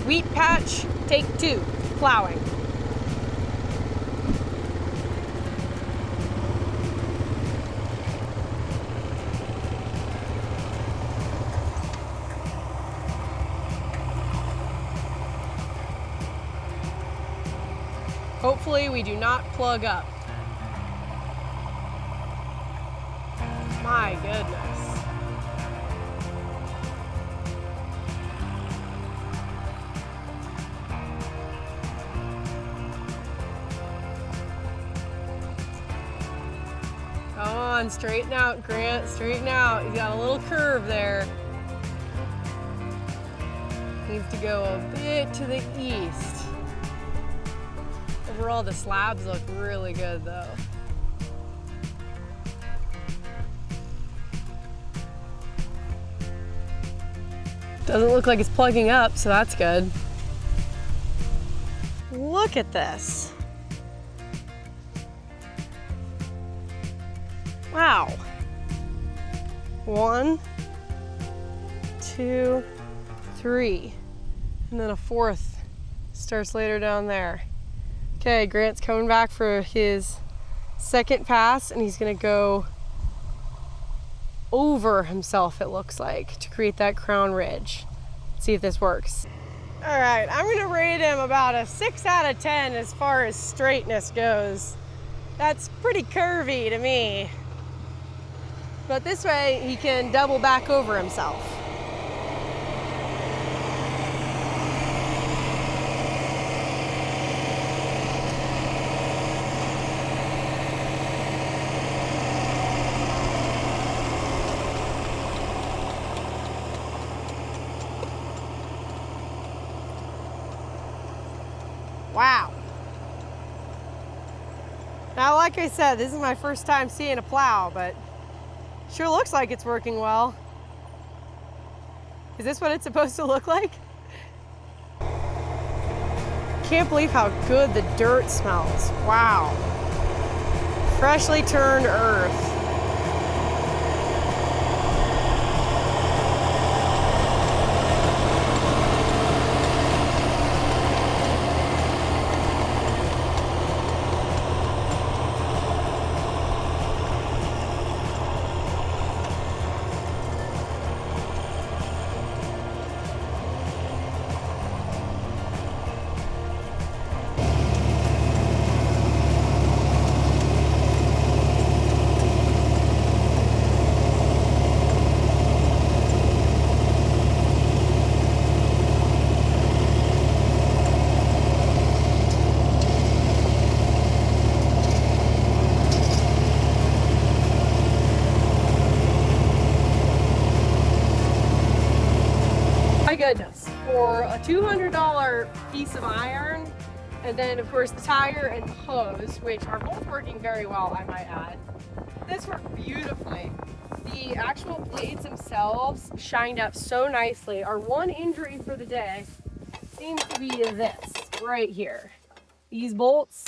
wheat patch take 2, plowing. Hopefully we do not plug up. My goodness. Come on, straighten out, Grant, straighten out. You got a little curve there. Needs to go a bit to the east. Overall, the slabs look really good though. Doesn't look like it's plugging up, so that's good. Look at this. Wow. 1, 2, 3. And then a 4th starts later down there. Okay, Grant's coming back for his second pass, and he's gonna go over himself, it looks like, to create that crown ridge. Let's see if this works. All right, I'm gonna rate him about a 6 out of 10 as far as straightness goes. That's pretty curvy to me. But this way, he can double back over himself. Wow. Now, like I said, this is my first time seeing a plow, but sure looks like it's working well. Is this what it's supposed to look like? Can't believe how good the dirt smells. Wow. Freshly turned earth. My goodness, for a $200 piece of iron, and then of course the tire and the hose, which are both working very well, I might add. This worked beautifully. The actual blades themselves shined up so nicely. Our one injury for the day seems to be this right here. These bolts,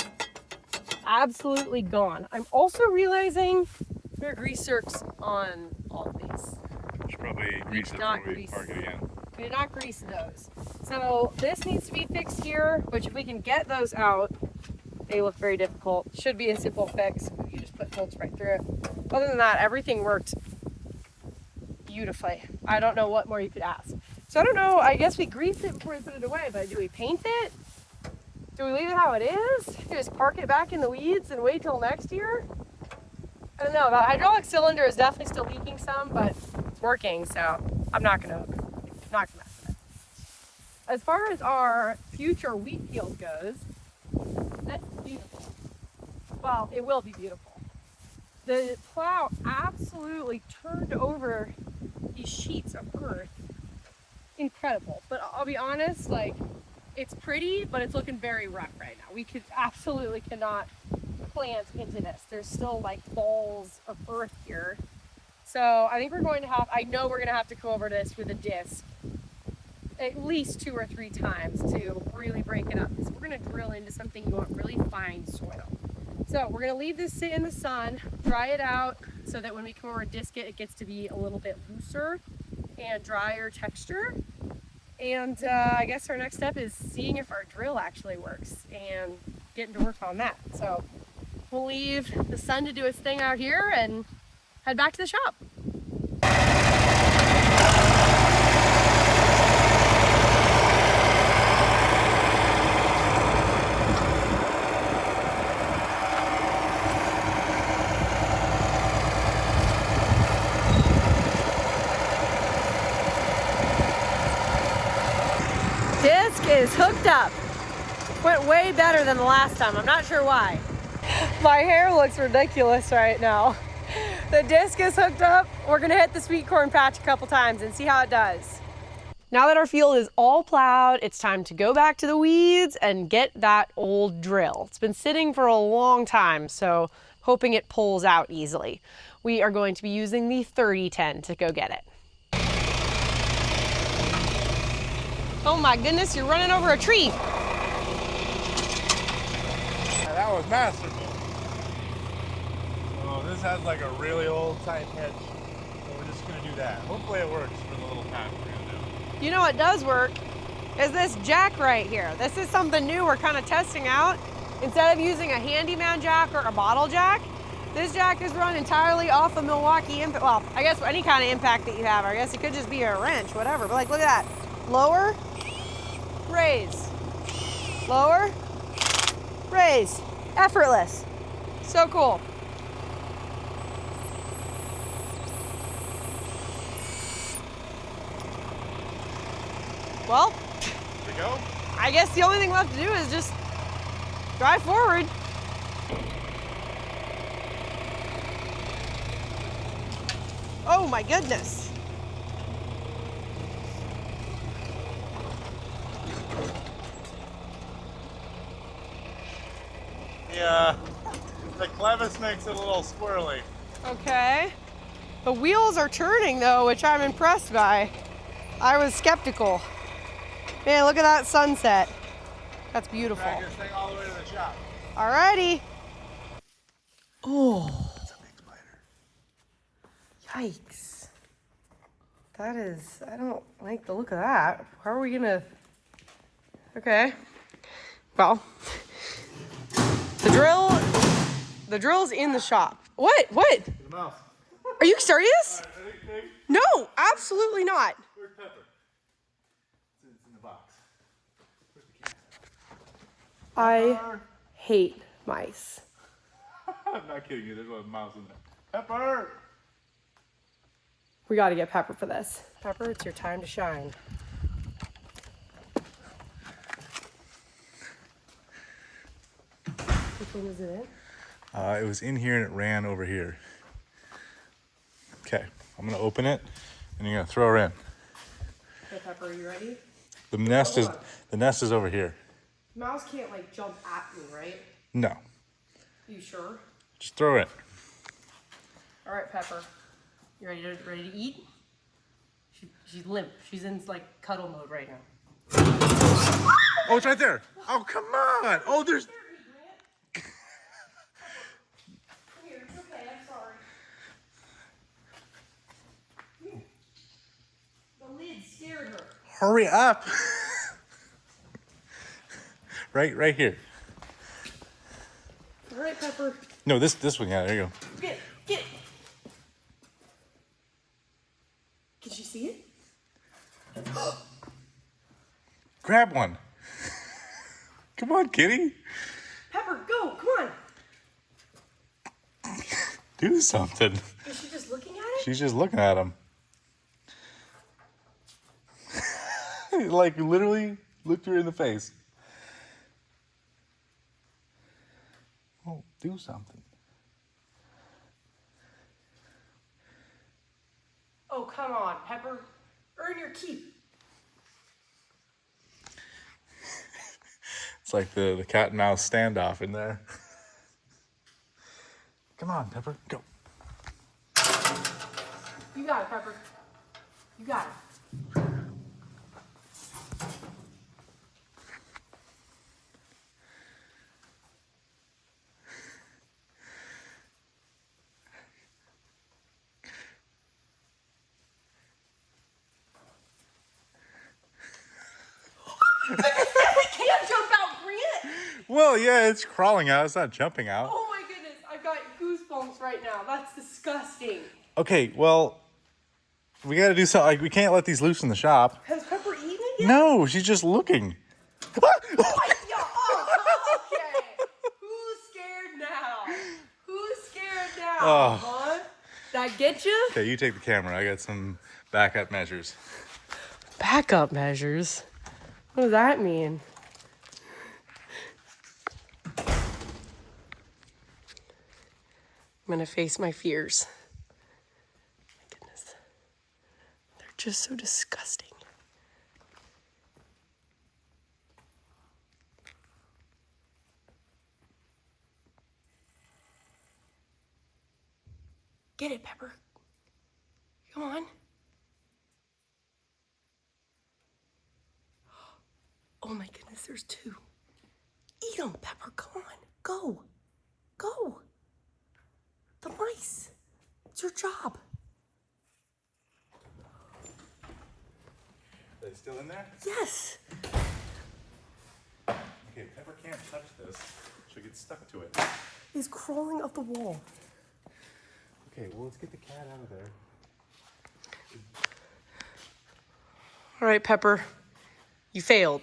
absolutely gone. I'm also realizing there are grease zerks on all of these. Should probably grease it before we park it again. We did not grease those. So this needs to be fixed here, which if we can get those out, they look very difficult. Should be a simple fix. You just put bolts right through it. Other than that, everything worked beautifully. I don't know what more you could ask. So I don't know, I guess we grease it before we put it away, but do we paint it? Do we leave it how it is? Do we just park it back in the weeds and wait till next year? I don't know. The hydraulic cylinder is definitely still leaking some, but it's working, so I'm not gonna mess with it. As far as our future wheat field goes, that's beautiful. Well, it will be beautiful. The plow absolutely turned over these sheets of earth. Incredible. But I'll be honest, like, it's pretty, but it's looking very rough right now. We absolutely cannot plant into this. There's still like balls of earth here. So I think I know we're going to have to go over this with a disc at least 2 or 3 times to really break it up. So we're going to drill into something you want really fine soil. So we're going to leave this sit in the sun, dry it out so that when we come over and disc it, it gets to be a little bit looser and drier texture. And I guess our next step is seeing if our drill actually works and getting to work on that. So we'll leave the sun to do its thing out here and head back to the shop. Disc is hooked up. Went way better than the last time. I'm not sure why. My hair looks ridiculous right now. The disc is hooked up. We're gonna hit the sweet corn patch a couple times and see how it does. Now that our field is all plowed, it's time to go back to the weeds and get that old drill. It's been sitting for a long time, so hoping it pulls out easily. We are going to be using the 3010 to go get it. Oh my goodness, you're running over a tree. That was masterful. Oh, this has like a really old tight hedge, so we're just gonna do that. Hopefully it works for the little patch we're gonna do. You know what does work is this jack right here. This is something new we're kind of testing out. Instead of using a handyman jack or a bottle jack, this jack is run entirely off a Milwaukee impact. Well, I guess any kind of impact that you have. I guess it could just be a wrench, whatever. But like, look at that. Lower, raise, lower, raise. Effortless. So cool. Well, Here we go. I guess the only thing left to do is just drive forward. Oh my goodness. Yeah, the clevis makes it a little squirrely. Okay. The wheels are turning though, which I'm impressed by. I was skeptical. Man, look at that sunset. That's beautiful. Drag this thing all the way to the shop. Alrighty. Oh. That's a big spider. Yikes. That is, I don't like the look of that. How are we gonna, okay. Well, the drill's in the shop. What? What? The mouse. Are you serious? Ready, pig? No, absolutely not. Where's Pepper? It's in the box. Where's the cat? I hate mice. I'm not kidding you, there's a mouse in there. Pepper! We gotta get Pepper for this. Pepper, it's your time to shine. Which one was it in? It was in here and it ran over here. Okay, I'm gonna open it and you're gonna throw her in. Okay, Pepper, are you ready? The nest is over here. Mouse can't like jump at me, right? No, You sure? just throw her in. All right, Pepper. You ready to eat? She's limp. She's in like cuddle mode right now. Oh, it's right there. Oh, come on. Oh, there's. Here, it's okay. I'm sorry. The lid scared her. Hurry up. right here. All right, Pepper. No, this one. Yeah, there you go. Get it. Did you see it? Grab one. Come on, kitty. Pepper, go, come on. Do something. Is she just looking at it? She's just looking at him. Like literally looked her in the face. Oh, do something. Oh, come on, Pepper. Earn your keep. It's like the cat and mouse standoff in there. Come on, Pepper, go. You got it, Pepper. You got it. We can't jump out, Grant. Well, yeah, it's crawling out. It's not jumping out. Oh my goodness, I've got goosebumps right now. That's disgusting. Okay, well, we got to do something. Like, we can't let these loose in the shop. Has Pepper eaten it yet? No, she's just looking. Yeah, oh, okay. Who's scared now? Who's scared now? Oh. Huh? That get you? Okay, you take the camera. I got some backup measures. Backup measures? What does that mean? I'm gonna face my fears. My goodness. They're just so disgusting. Get it, Pepper. Come on. Oh my goodness, there's two. Eat them, Pepper, come on. Go. Go. The mice. It's your job. Are they still in there? Yes. Okay, Pepper can't touch this. She'll get stuck to it. He's crawling up the wall. Okay, well, let's get the cat out of there. All right, Pepper. You failed.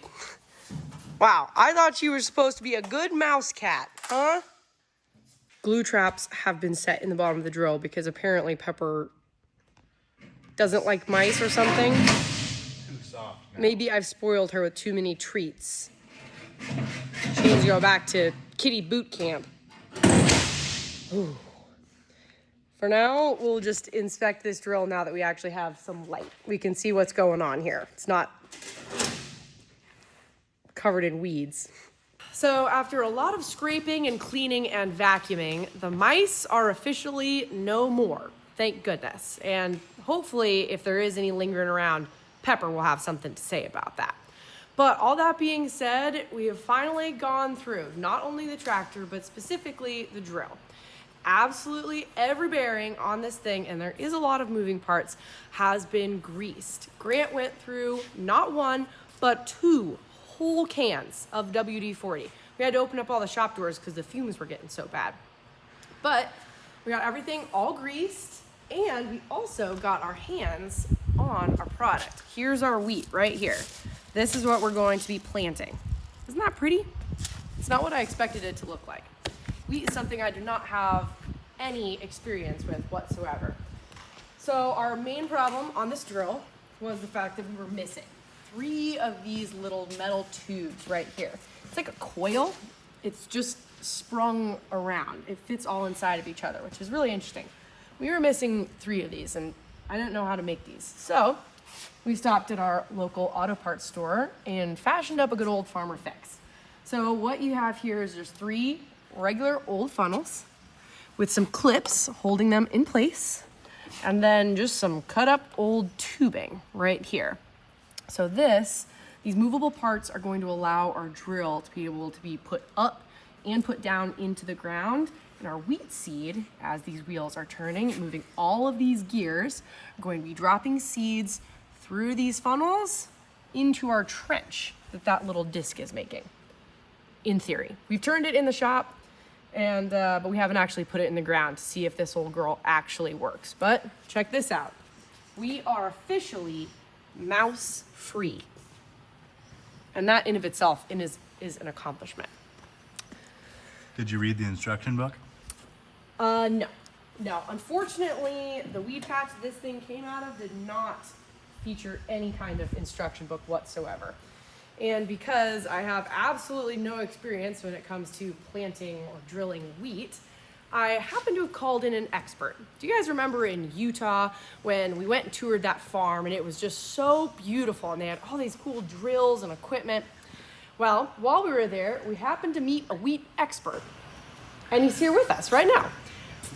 Wow, I thought you were supposed to be a good mouse cat, huh? Glue traps have been set in the bottom of the drill because apparently Pepper doesn't like mice or something. Too soft now. Maybe I've spoiled her with too many treats. She needs to go back to kitty boot camp. Ooh. For now, we'll just inspect this drill now that we actually have some light. We can see what's going on here. It's not covered in weeds. So after a lot of scraping and cleaning and vacuuming, the mice are officially no more. Thank goodness. And hopefully, if there is any lingering around, Pepper will have something to say about that. But all that being said, we have finally gone through not only the tractor, but specifically the drill. Absolutely every bearing on this thing, and there is a lot of moving parts, has been greased. Grant went through not one, but 2 whole cans of WD-40. We had to open up all the shop doors because the fumes were getting so bad. But we got everything all greased, and we also got our hands on our product. Here's our wheat right here. This is what we're going to be planting. Isn't that pretty? It's not what I expected it to look like. Wheat is something I do not have any experience with whatsoever. So our main problem on this drill was the fact that we were missing 3 of these little metal tubes right here. It's like a coil. It's just sprung around. It fits all inside of each other, which is really interesting. We were missing 3 of these, and I didn't know how to make these. So we stopped at our local auto parts store and fashioned up a good old farmer fix. So what you have here is just 3 regular old funnels with some clips holding them in place, and then just some cut up old tubing right here. So these movable parts are going to allow our drill to be able to be put up and put down into the ground. And our wheat seed, as these wheels are turning, moving all of these gears, are going to be dropping seeds through these funnels into our trench that little disc is making, in theory. We've turned it in the shop, and but we haven't actually put it in the ground to see if this old girl actually works. But check this out. we are officially mouse free. And that in of itself is an accomplishment. Did you read the instruction book? No. No, unfortunately, the weed patch this thing came out of did not feature any kind of instruction book whatsoever. And because I have absolutely no experience when it comes to planting or drilling wheat, I happen to have called in an expert. Do you guys remember in Utah when we went and toured that farm and it was just so beautiful and they had all these cool drills and equipment? Well, while we were there, we happened to meet a wheat expert, and he's here with us right now.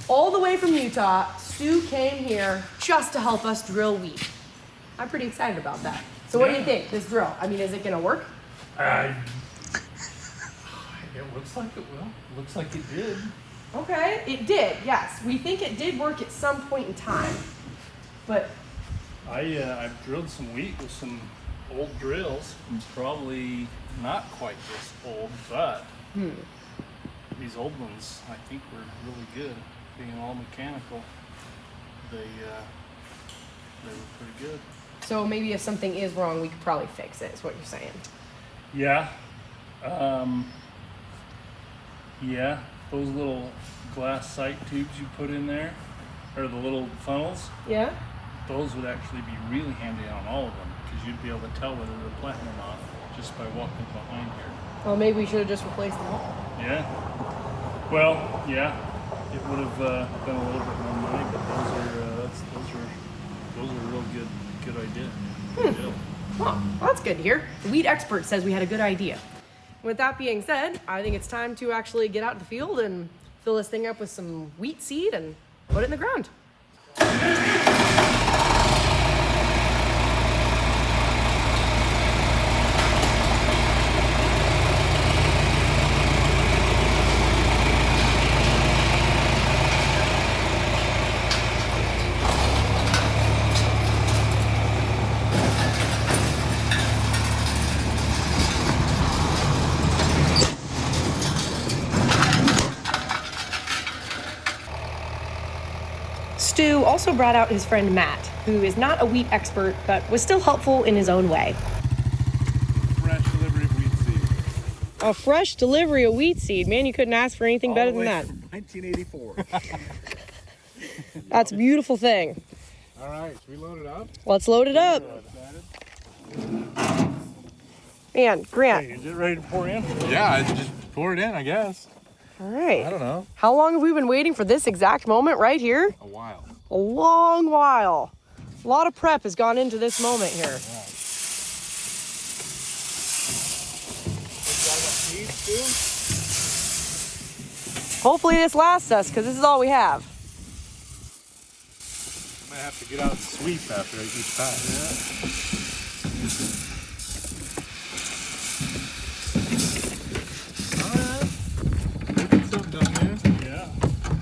All the way from Utah, Stu came here just to help us drill wheat. I'm pretty excited about that. So what do you think, this drill? I mean, is it gonna work? It looks like it will. Looks like it did. Okay, it did, yes. We think it did work at some point in time, but I've drilled some wheat with some old drills. Probably not quite this old, but these old ones I think were really good. Being all mechanical, they were pretty good. so maybe if something is wrong, we could probably fix it, is what you're saying. Yeah. Yeah, those little glass sight tubes you put in there, or the little funnels, Yeah? those would actually be really handy on all of them, because you'd be able to tell whether they're planting or not just by walking behind here. Well, maybe we should have just replaced them all. Yeah. Well, yeah, it would have been a little bit more money, but those are a real good idea. Good deal. Well, that's good to hear. The wheat expert says we had a good idea. With that being said, I think it's time to actually get out in the field and fill this thing up with some wheat seed and put it in the ground. Stu also brought out his friend Matt, who is not a wheat expert, but was still helpful in his own way. Fresh delivery of wheat seed. A fresh delivery of wheat seed. Man, you couldn't ask for anything better than that. From 1984. That's a beautiful thing. All right, should we load it up? Let's load it up. Man, Grant. Hey, is it ready to pour in? Yeah, just pour it in, I guess. All right. I don't know. How long have we been waiting for this exact moment right here? A while. A long while. A lot of prep has gone into this moment here. Yeah. Hopefully this lasts us, because this is all we have. I might have to get out and sweep after each pass. Yeah.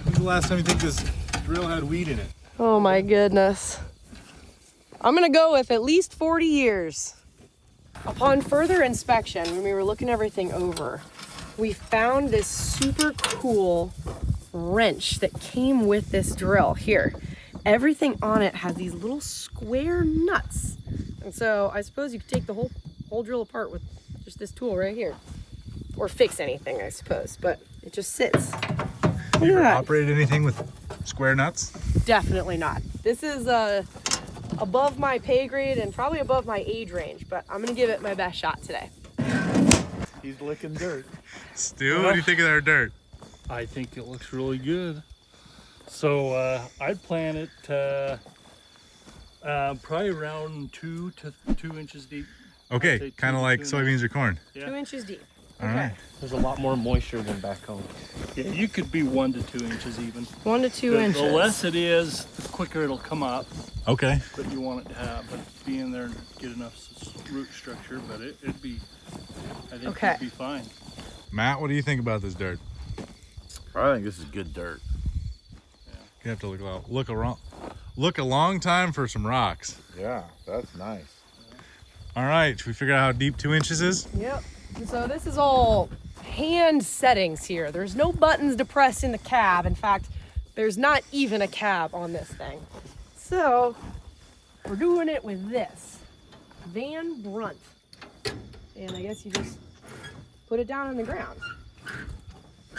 When's the last time you think this drill had weed in it? Oh my goodness. I'm gonna go with at least 40 years. Upon further inspection, when we were looking everything over, we found this super cool wrench that came with this drill here. Everything on it has these little square nuts. And so I suppose you could take the whole drill apart with just this tool right here. Or fix anything, I suppose, but it just sits. Have you ever operated anything with square nuts? Definitely not. This is above my pay grade and probably above my age range, but I'm gonna give it my best shot today. He's licking dirt. Stu, what do you think of our dirt? I think it looks really good. So I'd plant it probably around 2 to 2 inches deep. Okay, kind of like soybeans or corn. Yeah. 2 inches deep. All right. There's a lot more moisture than back home. Yeah, you could be 1 to 2 inches even. 1 to 2 inches. The less it is, the quicker it'll come up. Okay. But you want it to have, but be in there and get enough root structure. But it'd be, I think Okay. it'd be fine. Matt, what do you think about this dirt? I think this is good dirt. You have to look a long time for some rocks. Yeah, that's nice. All right, should we figure out how deep 2 inches is? Yep. So this is all hand settings here. There's no buttons to press in the cab. In fact, there's not even a cab on this thing. So we're doing it with this Van Brunt. And I guess you just put it down on the ground.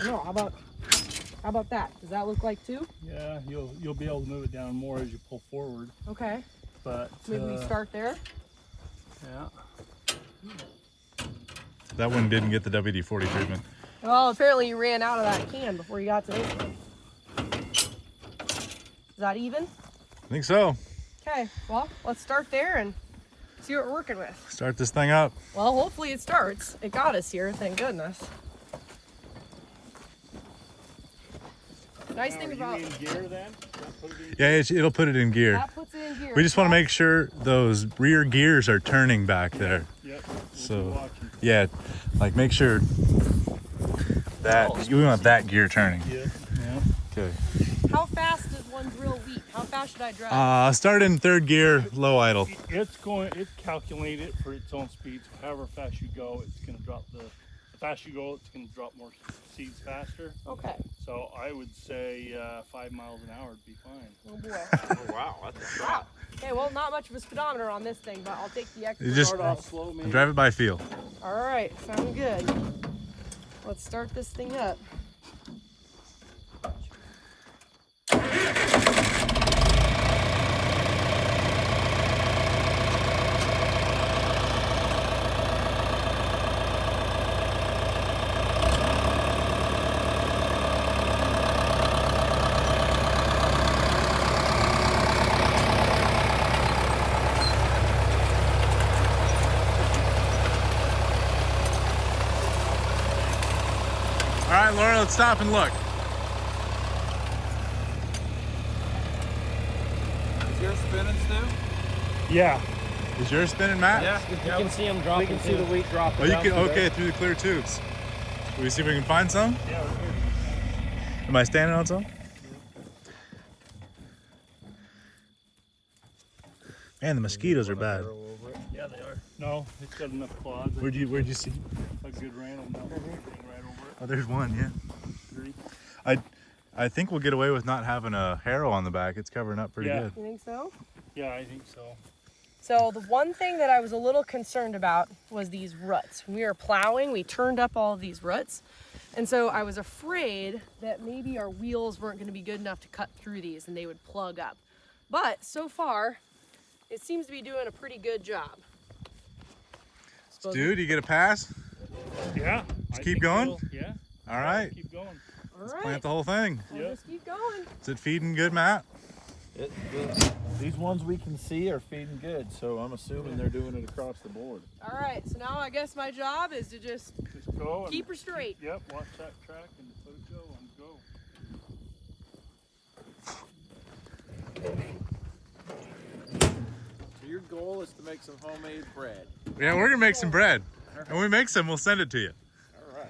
No, how about that? Does that look like two? Yeah, you'll be able to move it down more as you pull forward. Okay. But Maybe we start there. Yeah. That one didn't get the WD-40 treatment. Well, apparently you ran out of that can before you got to this one. Is that even? I think so. Okay, well, let's start there and see what we're working with. Start this thing up. Well, hopefully it starts. It got us here, thank goodness. Nice thing about... in gear then? Yeah, it'll put it in gear. That puts it in gear. We just want to make sure those rear gears are turning back there. Yep. So, yeah, like make sure that, we want that gear turning. Yeah. Yeah. Okay. How fast does one drill wheat? How fast should I drive? Start in third gear, low idle. It's calculated for its own speeds. However fast you go, it's going to drop the faster you go, it's going to drop more seeds faster. Okay. So I would say 5 miles an hour would be fine. Oh boy. Oh, wow, that's a Wow. Okay, well, not much of a speedometer on this thing, but I'll take the extra. You just Start off slow, maybe. drive it by feel. All right, sound good. Let's start this thing up. All right, Laura, let's stop and look. Is yours spinning, Stu? Yeah. Is yours spinning, Matt? You can see them dropping. We can see the wheat dropping. Oh, you can, okay, through the clear tubes. Will we see if we can find some? Yeah, right here. Am I standing on some? Man, the mosquitoes are bad. Yeah, they are. No, it's got enough claws. Where'd you see? A good random number right over it. Oh, there's one, yeah. 3. I think we'll get away with not having a harrow on the back. It's covering up pretty Yeah. good. You think so? Yeah, I think so. So the one thing that I was a little concerned about was these ruts. When we were plowing, we turned up all of these ruts. And so I was afraid that maybe our wheels weren't going to be good enough to cut through these and they would plug up. But so far, it seems to be doing a pretty good job. Dude, you get a pass? Yeah. Let's keep going? So. Yeah. All right. Keep going. All Let's right. plant the whole thing. We'll just keep going. Is it feeding good, Matt? These ones we can see are feeding good, so I'm assuming they're doing it across the board. All right, so now I guess my job is to just Just go. And keep her straight. Yep. Watch that track and let it go and go. So your goal is to make some homemade bread. Yeah, we're gonna make some bread. And when we make some, we'll send it to you. All right.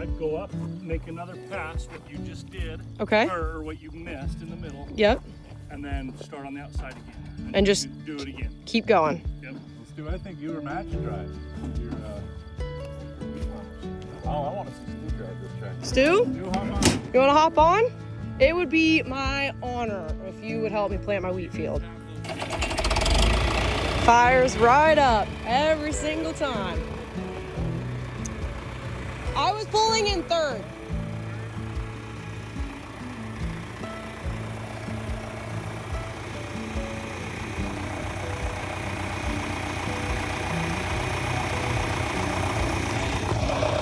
I'd go up, make another pass, what you just did. Okay. Or what you missed in the middle. Yep. And then start on the outside again. And just do it again. keep going. Yep. Stu, I think you or Matt should drive. Oh, I want to see Stu drive this track. Stu? Stu, hop on. You wanna hop on? It would be my honor if you would help me plant my wheat field. Fires right up every single time. I was pulling in third.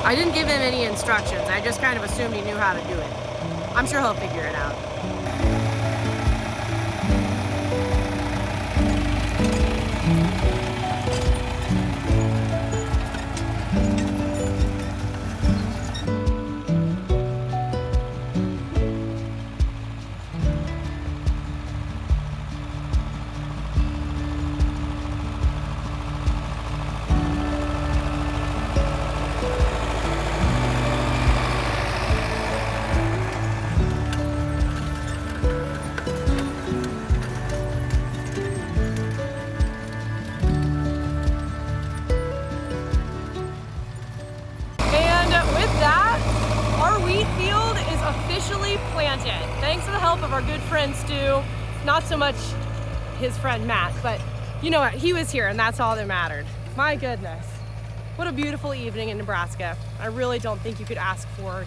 I didn't give him any instructions. I just kind of assumed he knew how to do it. I'm sure he'll figure it out. Our wheat field is officially planted. Thanks to the help of our good friend Stu. Not so much his friend Matt, but you know what? He was here and that's all that mattered. My goodness. What a beautiful evening in Nebraska. I really don't think you could ask for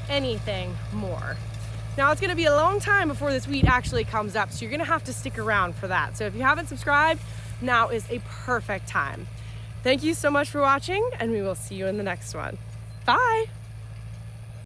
anything more. Now it's gonna be a long time before this wheat actually comes up, so you're gonna have to stick around for that. So if you haven't subscribed, now is a perfect time. Thank you so much for watching and we will see you in the next one. Bye.